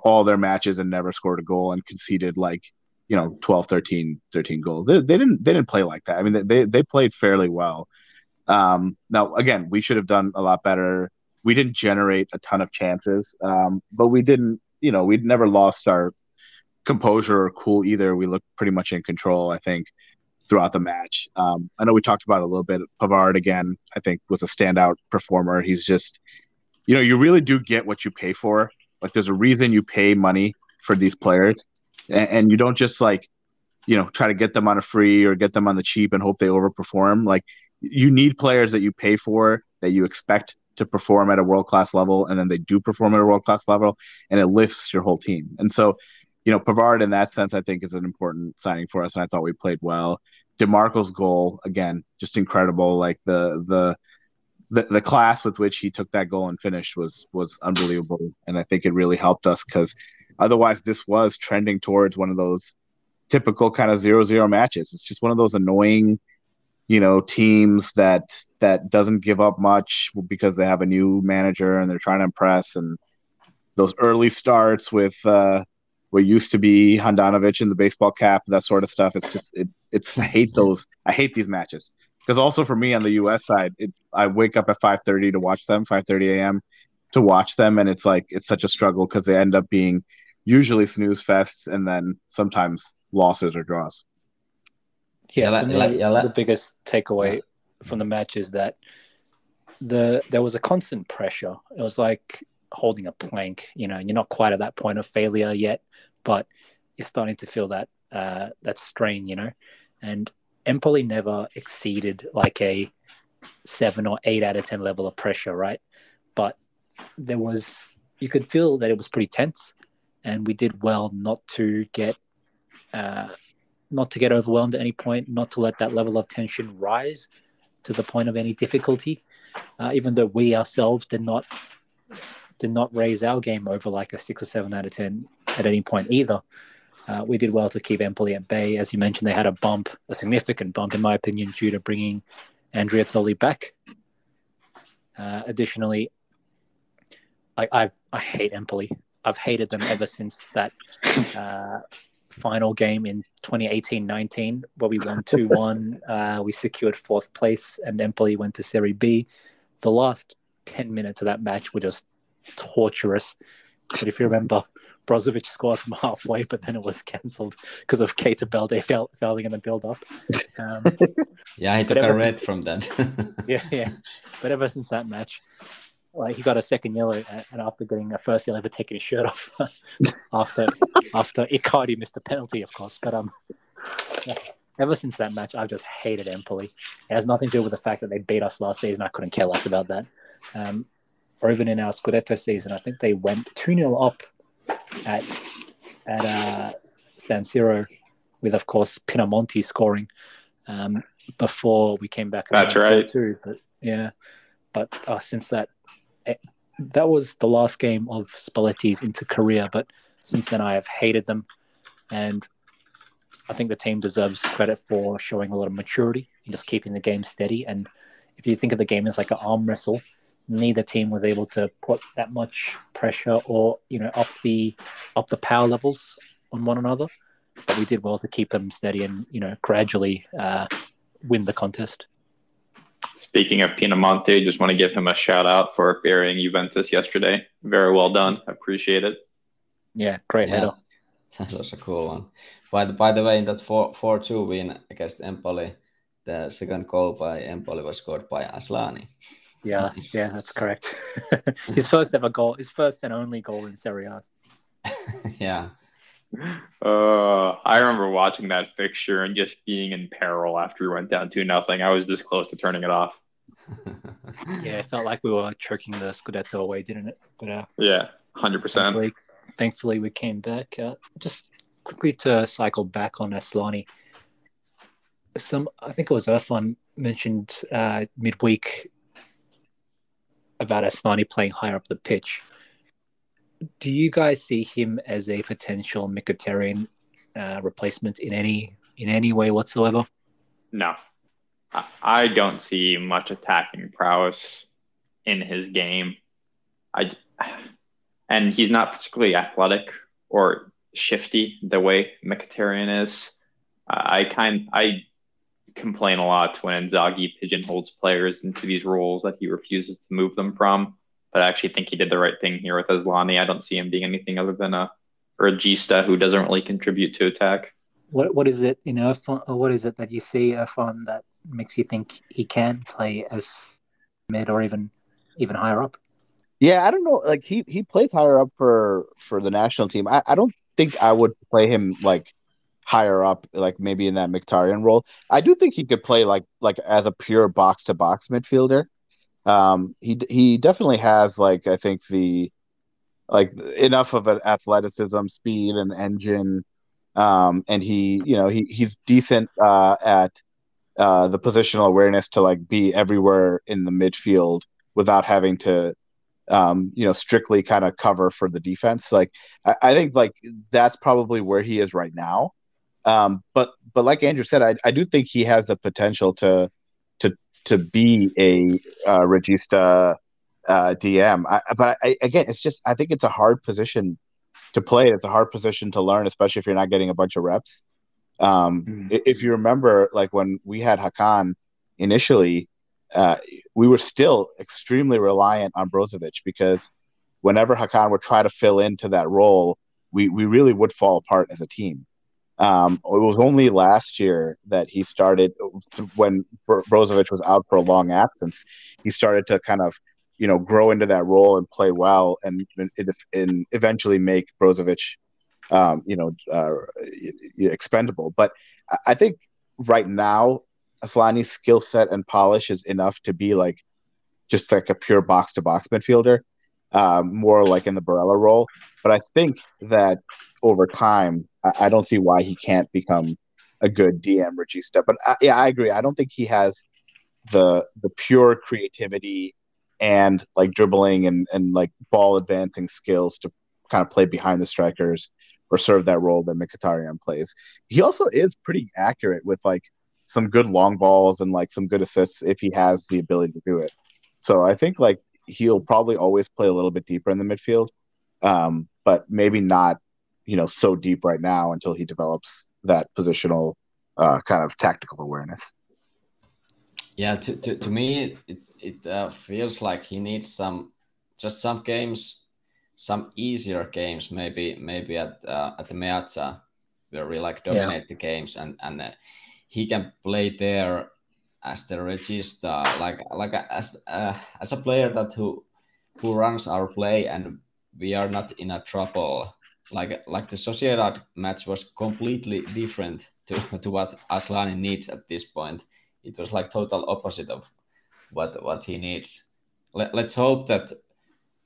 all their matches and never scored a goal and conceded like 12, 13 goals. They didn't play like that. I mean, they played fairly well. Now again, we should have done a lot better. We didn't generate a ton of chances, but we didn't. We'd never lost our composure or cool either. We looked pretty much in control, I think, throughout the match. I know we talked about it a little bit. Pavard again, I think, was a standout performer. He's just, you really do get what you pay for. Like there's a reason you pay money for these players, and you don't just like, try to get them on a free or get them on the cheap and hope they overperform. Like you need players that you pay for, that you expect to perform at a world-class level, and then they do perform at a world-class level, and it lifts your whole team. And so, Pavard in that sense, I think, is an important signing for us, and I thought we played well. DeMarco's goal, again, just incredible. Like the class with which he took that goal and finished was unbelievable, and I think it really helped us because otherwise this was trending towards one of those typical kind of 0-0 matches. It's just one of those annoying, teams that doesn't give up much because they have a new manager and they're trying to impress, and those early starts with what used to be Handanovic in the baseball cap, that sort of stuff. It's just I hate those. I hate these matches because also for me on the U.S. side, I wake up at 5:30 to watch them, 5:30 a.m. to watch them, and it's such a struggle because they end up being usually snooze fests and then sometimes losses or draws. Yeah, for me, the biggest takeaway from the match is that there was a constant pressure. It was like holding a plank. You're not quite at that point of failure yet, but you're starting to feel that strain. And Empoli never exceeded like a 7 or 8 out of 10 level of pressure, right? But you could feel that it was pretty tense, and we did well not to get overwhelmed at any point, not to let that level of tension rise to the point of any difficulty, even though we ourselves did not raise our game over like a 6 or 7 out of 10 at any point either. We did well to keep Empoli at bay. As you mentioned, they had a significant bump, in my opinion, due to bringing Andrea Zoli back. Additionally, I hate Empoli. I've hated them ever since that final game in 2018-19 where we won 2-1. We secured 4th place and Empoli went to Serie B. The last 10 minutes of that match were just torturous. But if you remember, Brozovic scored from halfway, but then it was cancelled because of Keita Balde failing in the build-up. He took a red from that. yeah. But ever since that match, he got a second yellow, and after getting a first yellow for taking his shirt off, after Icardi missed the penalty, of course. But ever since that match, I've just hated Empoli. It has nothing to do with the fact that they beat us last season. I couldn't care less about that. Or even in our Scudetto season, I think they went 2-0 up at San Siro, with, of course, Pinamonti scoring before we came back. That's right. Too. But yeah, since that was the last game of Spalletti's inter-career. But since then, I have hated them, and I think the team deserves credit for showing a lot of maturity and just keeping the game steady. And if you think of the game as like an arm wrestle, neither team was able to put that much pressure or up the power levels on one another. But we did well to keep them steady and gradually win the contest. Speaking of Pinamonti, just want to give him a shout out for burying Juventus yesterday. Very well done. I appreciate it. Yeah, great header. That was a cool one. By the way, in that 4-2 win against Empoli, the second goal by Empoli was scored by Asllani. Yeah, that's correct. His first ever goal, his first and only goal in Serie A. Yeah. I remember watching that fixture and just being in peril after we went down 2-0. I was this close to turning it off. Yeah, it felt like we were choking the Scudetto away, didn't it? But yeah, 100%. Thankfully, we came back. Just quickly to cycle back on Asllani. I think it was Irfan mentioned midweek about Asllani playing higher up the pitch. Do you guys see him as a potential Mkhitaryan replacement in any way whatsoever? No, I don't see much attacking prowess in his game. And he's not particularly athletic or shifty the way Mkhitaryan is. I complain a lot when Inzaghi pigeonholes players into these roles that he refuses to move them from. But I actually think he did the right thing here with Asllani. I don't see him being anything other than a regista who doesn't really contribute to attack. What is it what is it that you see Irfan that makes you think he can play as mid or even higher up? Yeah, I don't know. Like he plays higher up for the national team. I don't think I would play him like higher up, like maybe in that Mkhitaryan role. I do think he could play like as a pure box to box midfielder. He definitely has like I think enough of an athleticism, speed, and engine. And he's decent at the positional awareness to like be everywhere in the midfield without having to strictly kind of cover for the defense. Like I think like that's probably where he is right now. But like Andrew said, I do think he has the potential to be a regista DM. Again, it's just I think it's a hard position to play. It's a hard position to learn, especially if you're not getting a bunch of reps. If you remember, like when we had Hakan initially, we were still extremely reliant on Brozovic because whenever Hakan would try to fill into that role, we really would fall apart as a team. It was only last year that he started, when Brozovic was out for a long absence, he started to kind of, grow into that role and play well, and eventually make Brozovic, expendable. But I think right now, Asllani's skill set and polish is enough to be like just like a pure box to box midfielder, more like in the Barella role. But I think that over time, I don't see why he can't become a good DM regista. But I agree. I don't think he has the pure creativity and like dribbling and like ball advancing skills to kind of play behind the strikers or serve that role that Mkhitaryan plays. He also is pretty accurate with like some good long balls and like some good assists if he has the ability to do it. So I think like he'll probably always play a little bit deeper in the midfield, but maybe not, so deep right now until he develops that positional kind of tactical awareness. Yeah, to me, it feels like he needs some games, some easier games, maybe at the Meazza, where we like dominate the games, and he can play there as the regista, like as a player that who runs our play, and we are not in a trouble. Like the Sociedad match was completely different to what Asllani needs at this point. It was like total opposite of what he needs. Let's hope that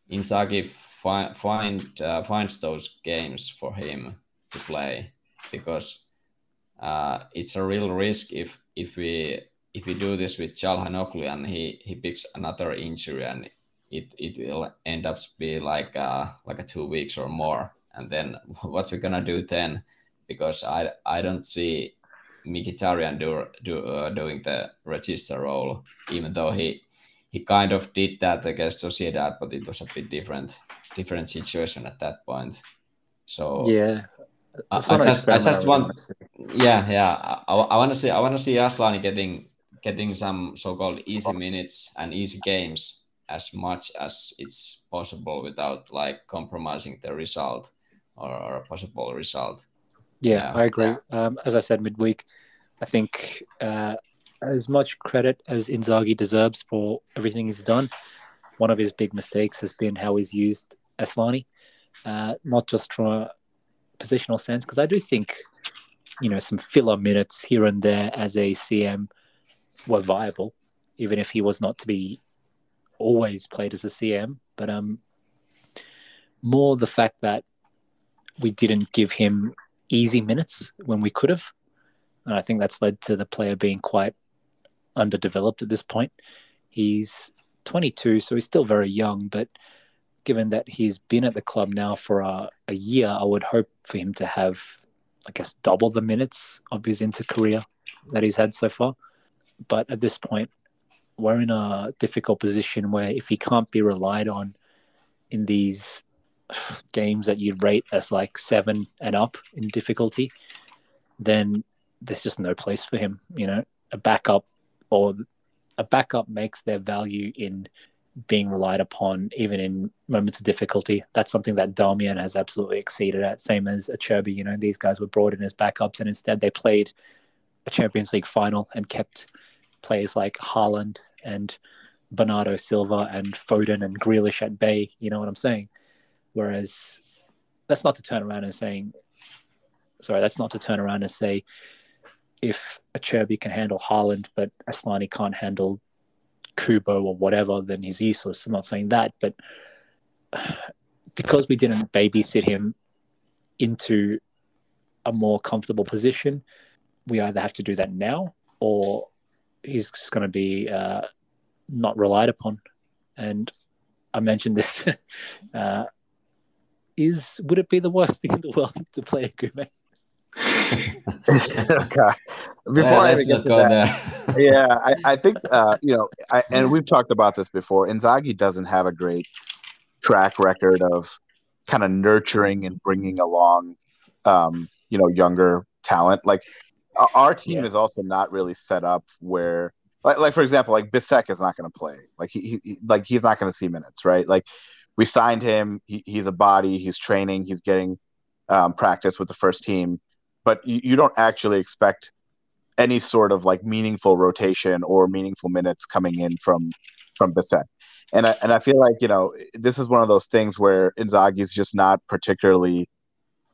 Inzaghi finds those games for him to play, because it's a real risk if we do this with Çalhanoğlu and he picks another injury, and it will end up be like 2 weeks or more, and then what we're gonna do then? Because I don't see Mkhitaryan doing the regista role, even though he kind of did that against Sociedad, but it was a bit different situation at that point. So yeah, I just want I want to see Asllani getting some so-called easy minutes and easy games as much as it's possible without like compromising the result or a possible result. Yeah, I agree. As I said midweek, I think as much credit as Inzaghi deserves for everything he's done, one of his big mistakes has been how he's used Asllani, not just from a positional sense, because I do think, some filler minutes here and there as a CM were viable, even if he was not to be always played as a CM. But more the fact that we didn't give him easy minutes when we could have. And I think that's led to the player being quite underdeveloped at this point. He's 22, so he's still very young, but given that he's been at the club now for a year, I would hope for him to have, I guess, double the minutes of his inter-career that he's had so far. But at this point, we're in a difficult position where if he can't be relied on in these games that you'd rate as like 7 and up in difficulty, then there's just no place for him. A backup makes their value in being relied upon even in moments of difficulty. That's something that Darmian has absolutely exceeded at, same as Acerbi. These guys were brought in as backups and instead they played a Champions League final and kept players like Haaland and Bernardo Silva and Foden and Grealish at bay. You know what I'm saying? Whereas that's not to turn around and say if Acerbi can handle Haaland but Asllani can't handle Kubo or whatever, then he's useless. I'm not saying that, but because we didn't babysit him into a more comfortable position, we either have to do that now or he's just going to be not relied upon. And I mentioned this. Would it be the worst thing in the world to play a Gume? Okay. Before I even get to that, yeah, I think and we've talked about this before. Inzaghi doesn't have a great track record of kind of nurturing and bringing along, younger talent. Like our team is also not really set up where, like for example, like Bissek is not going to play. Like he's not going to see minutes, right? Like we signed him. He's a body. He's training. He's getting practice with the first team. But you don't actually expect any sort of like meaningful rotation or meaningful minutes coming in from Bissek. And I feel like, this is one of those things where Inzaghi is just not particularly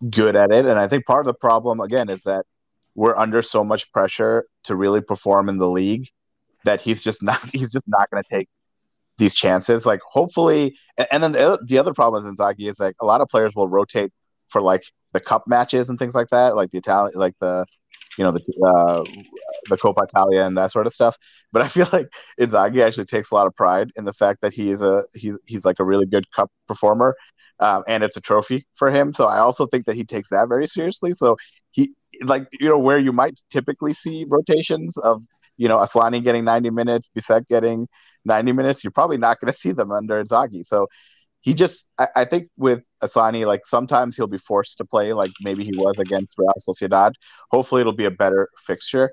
good at it. And I think part of the problem, again, is that we're under so much pressure to really perform in the league that he's just not going to take these chances. Like hopefully, and then the other problem with Inzaghi is like a lot of players will rotate for like the cup matches and things like that, like the Italian, like the Coppa Italia and that sort of stuff. But I feel like Inzaghi actually takes a lot of pride in the fact that he's like a really good cup performer, and it's a trophy for him. So I also think that he takes that very seriously. So he where you might typically see rotations of Asllani getting 90 minutes, Bissek getting 90 minutes, you're probably not going to see them under Inzaghi. So I think with Asllani, like sometimes he'll be forced to play, like maybe he was against Real Sociedad. Hopefully, it'll be a better fixture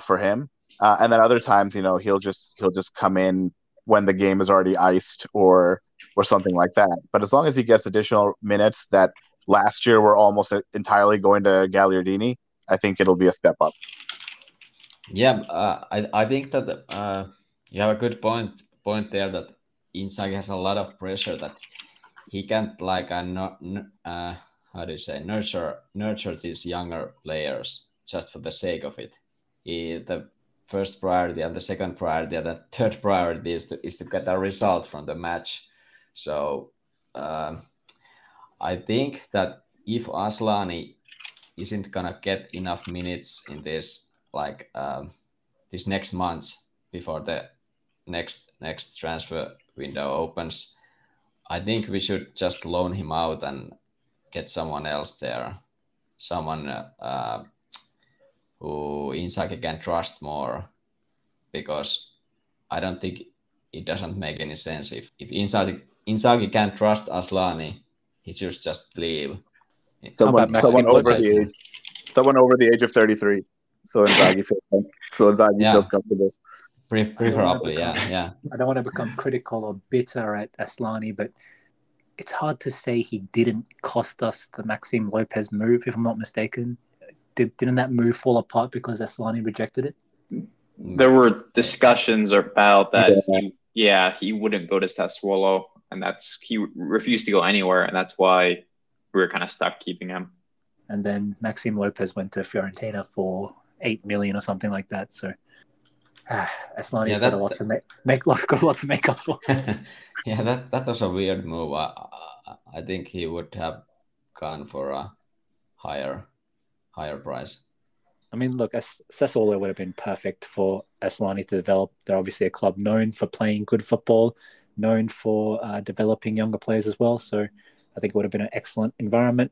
for him. And then other times, he'll just come in when the game is already iced or something like that. But as long as he gets additional minutes that last year were almost entirely going to Gagliardini, I think it'll be a step up. Yeah, I think that you have a good point there that Inzaghi has a lot of pressure that he can't nurture these younger players just for the sake of it. The first priority and the second priority and the third priority is to get a result from the match. So I think that if Asllani isn't gonna get enough minutes in this this next months before the next transfer window opens, I think we should just loan him out and get someone else there, someone who Inzaghi can trust more, because I don't think it doesn't make any sense if Inzaghi can't trust Asllani, he should just leave. Someone over the age of 33, so Inzaghi feels comfortable. Preferably, yeah. I don't want to become critical or bitter at Asllani, but it's hard to say he didn't cost us the Maxime Lopez move, if I'm not mistaken. Didn't that move fall apart because Asllani rejected it? There were discussions about that. He wouldn't go to Sassuolo, and he refused to go anywhere, and that's why we were kind of stuck keeping him. And then Maxime Lopez went to Fiorentina for 8 million or something like that. So Asllani's got a lot to make up for. Yeah, that was a weird move. I think he would have gone for a higher price. I mean, look, Sassuolo would have been perfect for Asllani to develop. They're obviously a club known for playing good football, known for developing younger players as well. So I think it would have been an excellent environment.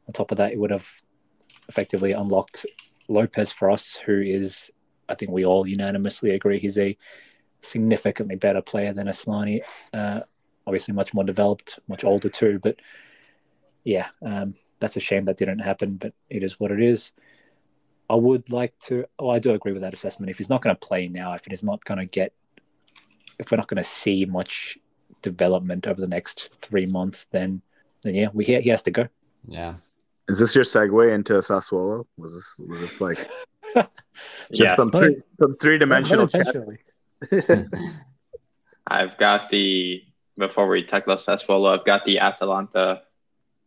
On top of that, it would have effectively unlocked Lopez for us, who is, I think we all unanimously agree, he's a significantly better player than Asllani. Obviously much more developed, much older too. But yeah, that's a shame that didn't happen, but it is what it is. I would like to. Oh, I do agree with that assessment. If he's not going to play now, if we're not going to see much development over the next 3 months, then yeah, he has to go. Yeah. Is this your segue into Sassuolo? Was this like just some three-dimensional chess? I've got before we talk about Sassuolo, I've got the Atalanta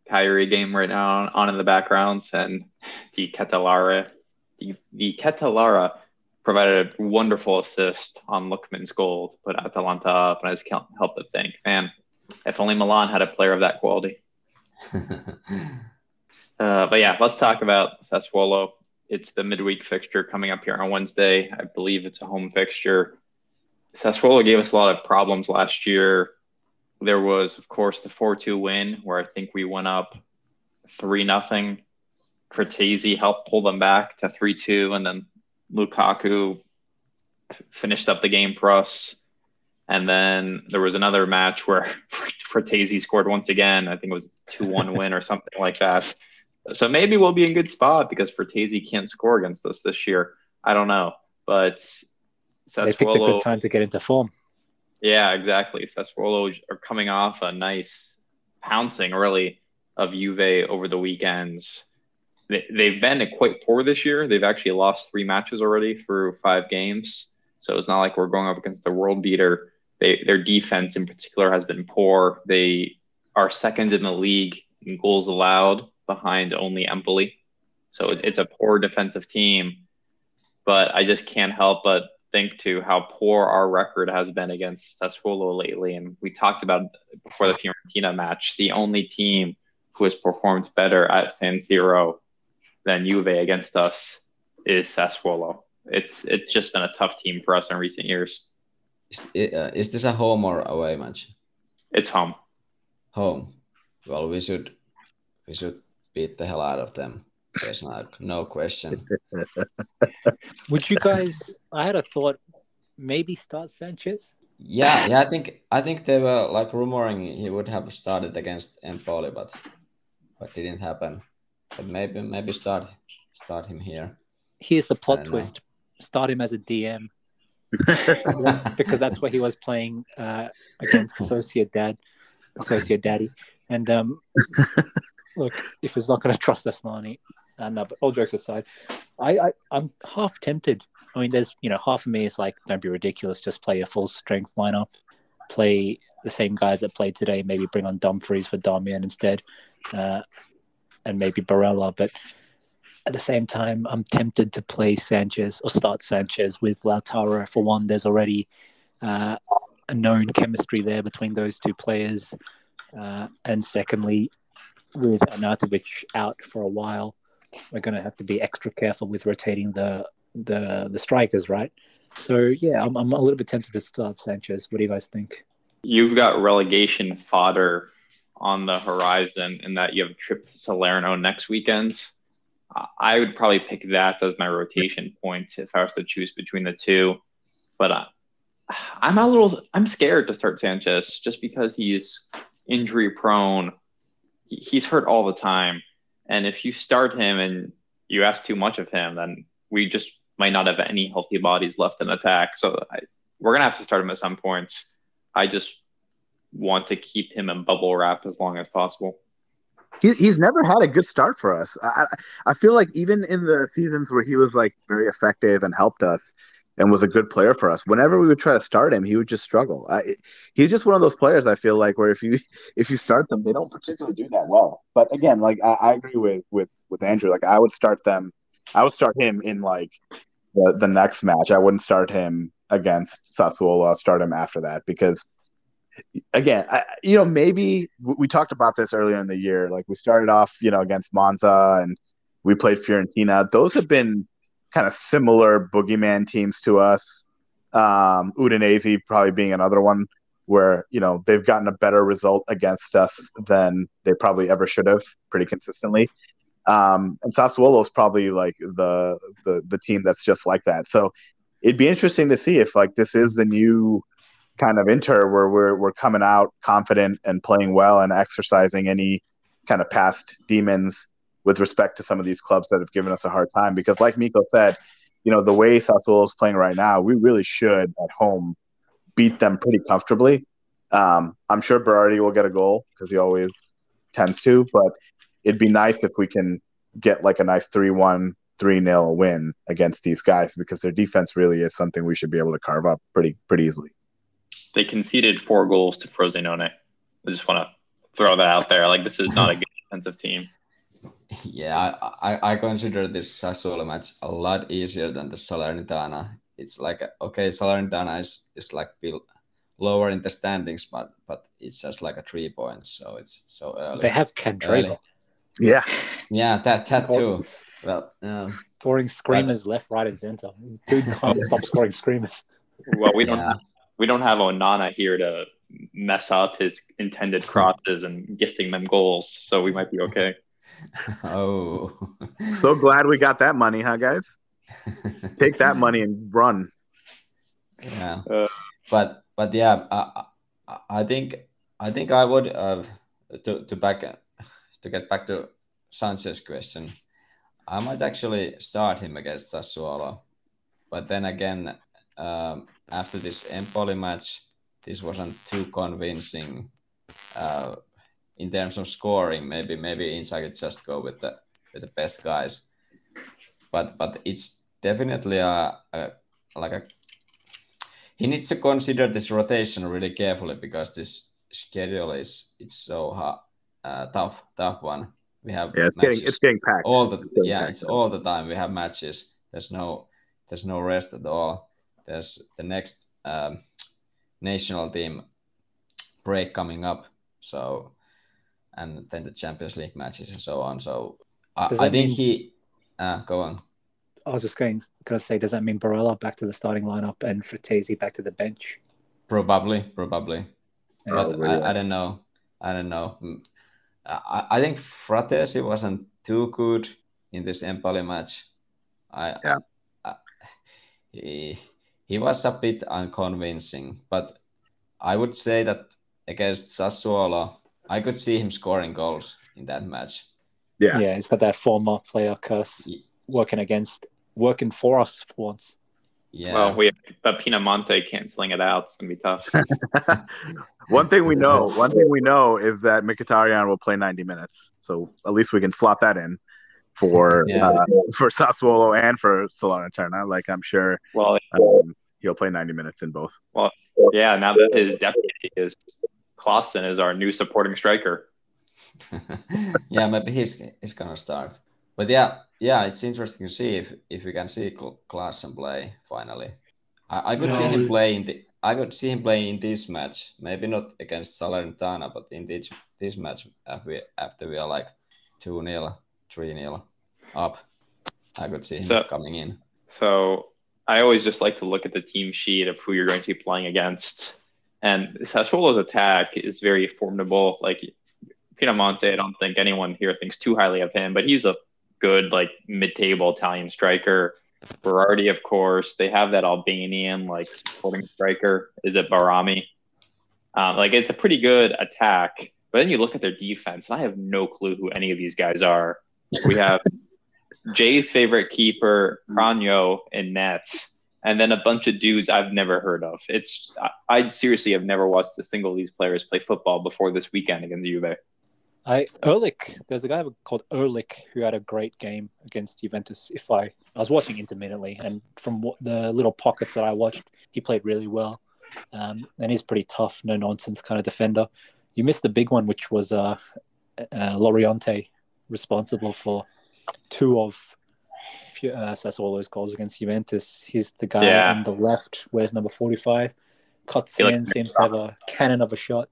Kyrie game right now on in the backgrounds, and the Catalara. The Catalara provided a wonderful assist on Lookman's goal to put Atalanta up, and I just can't help but think, man, if only Milan had a player of that quality. But yeah, let's talk about Sassuolo. It's the midweek fixture coming up here on Wednesday. I believe it's a home fixture. Sassuolo gave us a lot of problems last year. There was, of course, the 4-2 win where I think we went up 3-0. Cortese helped pull them back to 3-2, and then Lukaku finished up the game for us. And then there was another match where Cortese scored once again. I think it was a 2-1 win or something like that. So maybe we'll be in good spot because Cortese can't score against us this year. I don't know. But Sassuolo, they picked a good time to get into form. Yeah, exactly. Sassuolo are coming off a nice pouncing, really, of Juve over the weekends. They've been quite poor this year. They've actually lost 3 matches already through 5 games. So it's not like we're going up against the world beater. Their defense in particular has been poor. They are second in the league in goals allowed behind only Empoli. So it's a poor defensive team. But I just can't help but think to how poor our record has been against Sassuolo lately. And we talked about before the Fiorentina match, the only team who has performed better at San Siro than Juve against us is Sassuolo. It's just been a tough team for us in recent years. Is this a home or away match? It's home. Home. Well, we should beat the hell out of them. There's no question. Would you guys? I had a thought. Maybe start Sanchez. Yeah. I think they were like rumoring he would have started against Empoli, but didn't happen. But maybe start him here. Here's the plot twist: start him as a DM, because that's where he was playing against Sociedad, and look, if he's not going to trust Asllani, no. But all jokes aside, I'm half tempted. I mean, there's half of me is like, don't be ridiculous, just play a full strength lineup, play the same guys that played today, maybe bring on Dumfries for Damian instead. And maybe Barella, but at the same time, I'm tempted to play Sanchez or start Sanchez with Lautaro. For one, there's already a known chemistry there between those two players, and secondly, with Arnautovic out for a while, we're going to have to be extra careful with rotating the strikers, right? So yeah, I'm a little bit tempted to start Sanchez. What do you guys think? You've got relegation fodder on the horizon in that you have a trip to Salerno next weekend. I would probably pick that as my rotation point if I was to choose between the two. But I'm scared to start Sanchez just because he's injury prone. He's hurt all the time. And if you start him and you ask too much of him, then we just might not have any healthy bodies left in attack. So we're going to have to start him at some points. I just want to keep him in bubble wrap as long as possible. He's never had a good start for us. I feel like even in the seasons where he was like very effective and helped us, and was a good player for us. Whenever we would try to start him, he would just struggle. He's just one of those players I feel like where if you start them, they don't particularly do that well. But again, like I agree with Andrew. Like I would start him in like the next match. I wouldn't start him against Sassuolo. I'll start him after that because again, maybe we talked about this earlier in the year. Like we started off, against Monza and we played Fiorentina. Those have been kind of similar boogeyman teams to us. Udinese probably being another one where, they've gotten a better result against us than they probably ever should have pretty consistently. And Sassuolo is probably like the team that's just like that. So it'd be interesting to see if like this is the new kind of Inter where we're coming out confident and playing well and exercising any kind of past demons with respect to some of these clubs that have given us a hard time. Because like Miko said, the way Sassuolo is playing right now, we really should at home beat them pretty comfortably. I'm sure Berardi will get a goal because he always tends to, but it'd be nice if we can get like a nice 3-1, 3-0 win against these guys because their defense really is something we should be able to carve up pretty easily. They conceded 4 goals to Frosinone. I just want to throw that out there. Like, this is not a good defensive team. Yeah, I consider this Sassuolo match a lot easier than the Salernitana. It's like, okay, Salernitana is like lower in the standings, but it's just like a 3 points, so it's so early. They have Candreva. Yeah. Yeah, that too. Well, scoring screamers left, right, and center. Dude can't stop scoring screamers. Well, we don't have Onana here to mess up his intended crosses and gifting them goals, so we might be okay. Oh. So glad we got that money, huh, guys? Take that money and run. Yeah. But yeah, I think I would to get back to Sanchez's question. I might actually start him against Sassuolo, but then again, after this Empoli match, this wasn't too convincing in terms of scoring. Maybe Inzaghi just go with the best guys, but it's definitely he needs to consider this rotation really carefully because this schedule it's so tough one. We have it's getting packed all the time. We have matches. There's no rest at all. There's the next national team break coming up. So, and then the Champions League matches and so on. So I think he go on. I was just going to say, does that mean Barella back to the starting lineup and Fratesi back to the bench? Probably. But really? I don't know. I think Fratesi wasn't too good in this Empoli match. He was a bit unconvincing, but I would say that against Sassuolo, I could see him scoring goals in that match. Yeah, he's got that former player curse working for us once. Yeah. Well, we have Pinamonte canceling it out. It's gonna be tough. One thing we know is that Mkhitaryan will play 90 minutes. So at least we can slot that in for Sassuolo and for Salernitana. Like I'm sure he'll play 90 minutes in both. Well, yeah, now that his deputy is Klaassen is our new supporting striker. Yeah, maybe he's gonna start. But yeah, it's interesting to see if we can see Klaassen play finally. I could see him play I could see him playing in this match. Maybe not against Salernitana, but in this match after we are like 2-0, 3-0 up. I could see him coming in. So I always just like to look at the team sheet of who you're going to be playing against. And Sassuolo's attack is very formidable. Like Pinamonte, I don't think anyone here thinks too highly of him, but he's a good like mid-table Italian striker. Berardi, of course. They have that Albanian like supporting striker. Is it Barami? Like it's a pretty good attack. But then you look at their defense, and I have no clue who any of these guys are. We have Jay's favorite keeper, Cranio, in nets, and then a bunch of dudes I've never heard of. I seriously have never watched a single of these players play football before this weekend against Juve. There's a guy called Ehrlich who had a great game against Juventus. I was watching intermittently, and from the little pockets that I watched, he played really well. And he's pretty tough, no nonsense kind of defender. You missed the big one, which was Loriente, responsible for 2 of Sassuolo's goals against Juventus. He's the guy on the left, wears number 45. Cuts in, seems to have a cannon of a shot.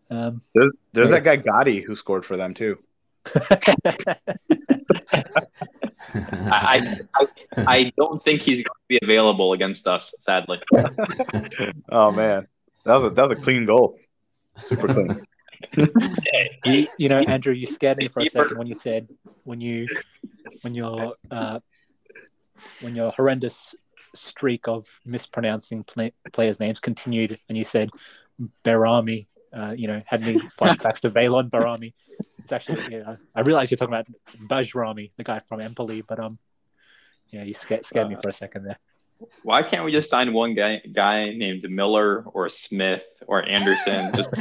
There's that guy Gotti who scored for them too. I don't think he's going to be available against us, sadly. Oh man, that was a clean goal, super clean. You know, Andrew, you scared me for a second when you said when your horrendous streak of mispronouncing players' names continued, and you said Berami. Had me flashbacks to Valon Barami. It's actually, I realize you're talking about Bajrami, the guy from Empoli, but you scared me for a second there. Why can't we just sign one guy named Miller or Smith or Anderson? Just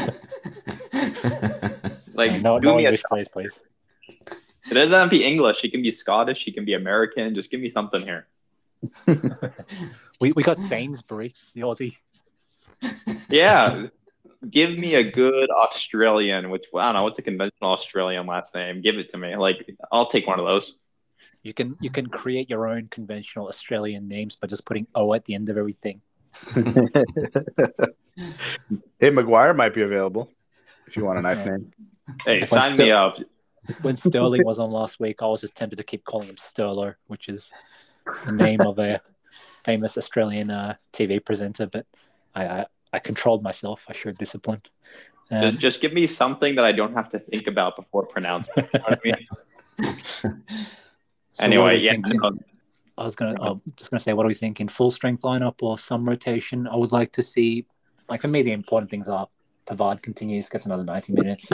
no English players, please. It doesn't have to be English. He can be Scottish. He can be American. Just give me something here. we got Sainsbury, the Aussie. Yeah. Give me a good Australian, which I don't know, what's a conventional Australian last name? Give it to me. I'll take one of those. You can create your own conventional Australian names by just putting O at the end of everything. Hey, Maguire might be available if you want a nice name. Hey, sign me up. When Sterling was on last week, I was just tempted to keep calling him Sterlo, which is the name of a famous Australian TV presenter, but I controlled myself. I showed discipline. Just give me something that I don't have to think about before pronouncing. You know what I mean? So anyway, I was just gonna say, what do we think in full strength lineup or some rotation? I would like to see, for me, the important things are Pavard continues, gets another 90 minutes.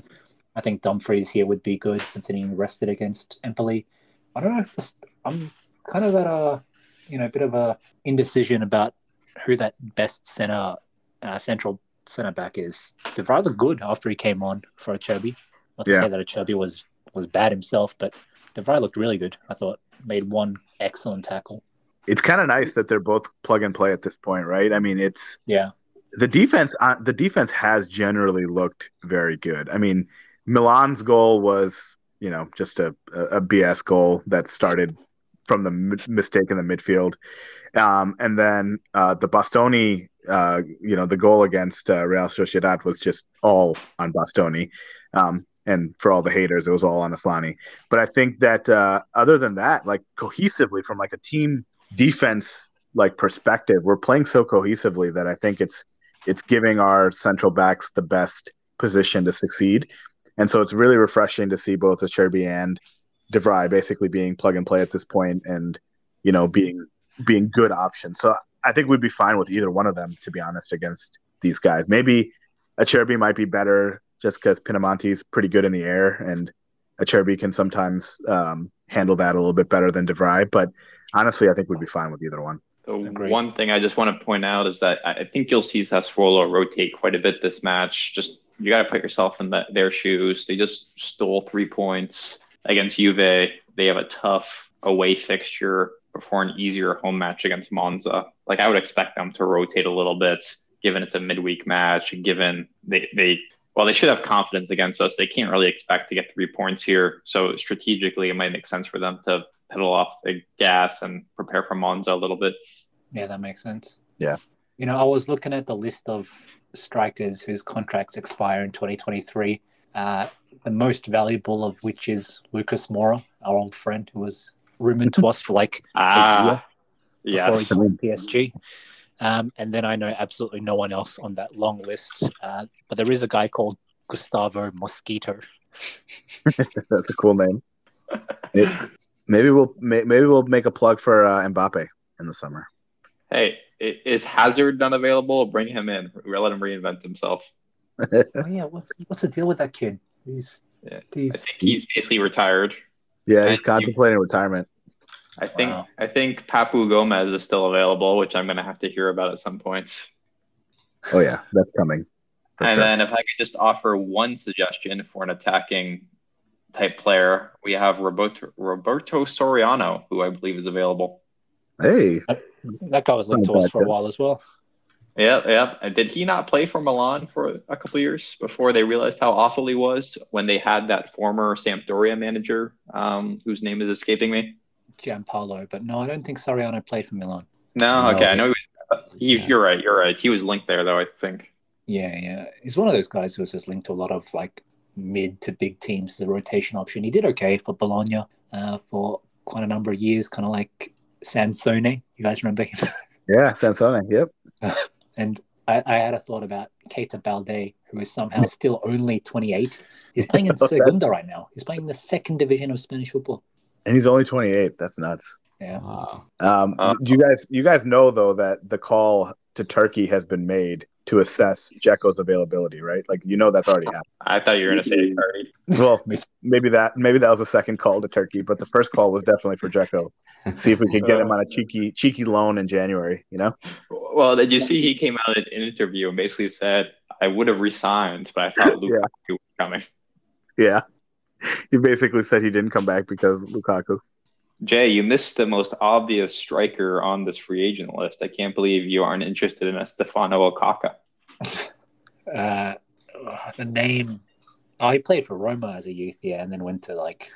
I think Dumfries here would be good, considering rested against Empoli. I don't know. I'm kind of at a bit of a indecision about who that best central centre back is. De Vrij looked good after he came on for Acerbi. Not to say that Acerbi was bad himself, but De Vrij looked really good. I thought made one excellent tackle. It's kind of nice that they're both plug and play at this point, right? I mean, the defense has generally looked very good. I mean, Milan's goal was just a BS goal that started from the mistake in the midfield, and then the Bastoni. The goal against Real Sociedad was just all on Bastoni. And for all the haters, it was all on Asllani. But I think that other than that, cohesively from a team defense perspective, we're playing so cohesively that I think it's giving our central backs the best position to succeed. And so it's really refreshing to see both Acerbi and De Vrij basically being plug and play at this point and, being good options. So I think we'd be fine with either one of them, to be honest, against these guys. Maybe Acerbi might be better just because Pinamonti's pretty good in the air, and Acerbi can sometimes handle that a little bit better than De Vrij. But honestly, I think we'd be fine with either one. One thing I just want to point out is that I think you'll see Sassuolo rotate quite a bit this match. Just you got to put yourself in their shoes. They just stole 3 points against Juve. They have a tough away fixture before an easier home match against Monza. I would expect them to rotate a little bit, given it's a midweek match, given they should have confidence against us. They can't really expect to get 3 points here. So strategically, it might make sense for them to pedal off the gas and prepare for Monza a little bit. Yeah, that makes sense. Yeah. I was looking at the list of strikers whose contracts expire in 2023, the most valuable of which is Lucas Moura, our old friend who was rumored to us for a year before he joined PSG. And then I know absolutely no one else on that long list. But there is a guy called Gustavo Mosquito. That's a cool name. Maybe we'll make a plug for Mbappe in the summer. Hey, is Hazard not available? Bring him in. Let him reinvent himself. Oh yeah, what's the deal with that kid? I think he's basically retired. Yeah, he's contemplating retirement. I think Papu Gomez is still available, which I'm going to have to hear about at some point. Oh yeah, that's coming. And then if I could just offer one suggestion for an attacking type player, we have Roberto Soriano, who I believe is available. Hey, That guy was linked to us for a while as well. Yeah. And did he not play for Milan for a couple of years before they realized how awful he was when they had that former Sampdoria manager, whose name is escaping me? Gianpaolo, but no, I don't think Soriano played for Milan. No, okay, I know he was. You're right. He was linked there, though, I think. Yeah. He's one of those guys who was just linked to a lot of like mid to big teams as a rotation option. He did okay for Bologna for quite a number of years, kind of like Sansone. You guys remember him? Yeah, Sansone. Yep. And I had a thought about Keita Balde, who is somehow still only 28. He's playing in Segunda right now. He's playing in the second division of Spanish football. And he's only 28. That's nuts. Yeah. You guys know though that the call to Turkey has been made to assess Dzeko's availability, right? Like that's already happened. I thought you were going to say Turkey. Well, maybe that was a second call to Turkey, but the first call was definitely for Dzeko. See if we could get him on a cheeky loan in January. Well, did you see he came out in an interview and basically said, "I would have resigned, but I thought Lukaku was coming." Yeah, he basically said he didn't come back because Lukaku. Jay, you missed the most obvious striker on this free agent list. I can't believe you aren't interested in a Stefano Okaka. The name. Oh, he played for Roma as a youth, and then went to like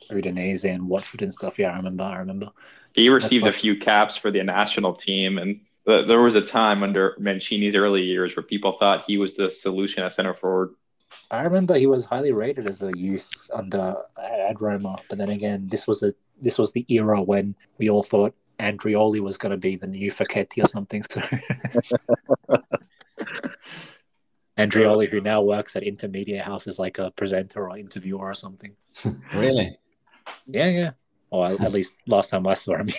Udinese and Watford and stuff. Yeah, I remember. He received a few caps for the national team, and there was a time under Mancini's early years where people thought he was the solution at center forward. I remember he was highly rated as a youth at Roma, but then again, this was the era when we all thought Andrioli was going to be the new Facchetti or something. So Andrioli, who now works at Intermedia House, is like a presenter or interviewer or something. Really? Yeah. Or at least last time I saw him.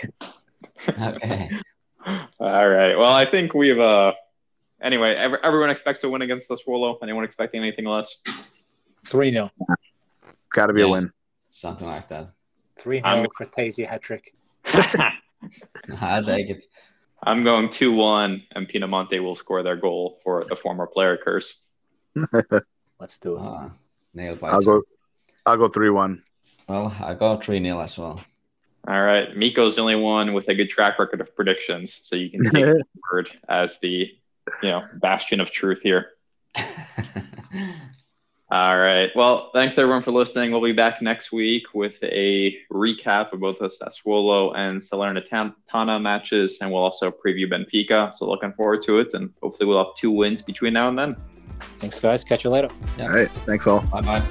Okay. All right. Well, I think we've anyway, everyone expects a win against Sassuolo. Anyone expecting anything less? 3-0. Got to be a win. Something like that. 3-0 Fratesi hat-trick. I'll take it. I'm going 2-1, and Pinamonte will score their goal for the former player curse. Let's do it. Nailed by I'll go 3-1. Well, I go 3-0 as well. All right. Miko's the only one with a good track record of predictions, so you can take his word as the bastion of truth here. All right. Well, thanks everyone for listening. We'll be back next week with a recap of both the Sassuolo and Salernitana matches, and we'll also preview Benfica. So looking forward to it, and hopefully we'll have 2 wins between now and then. Thanks, guys. Catch you later. All right. Thanks all. Bye-bye.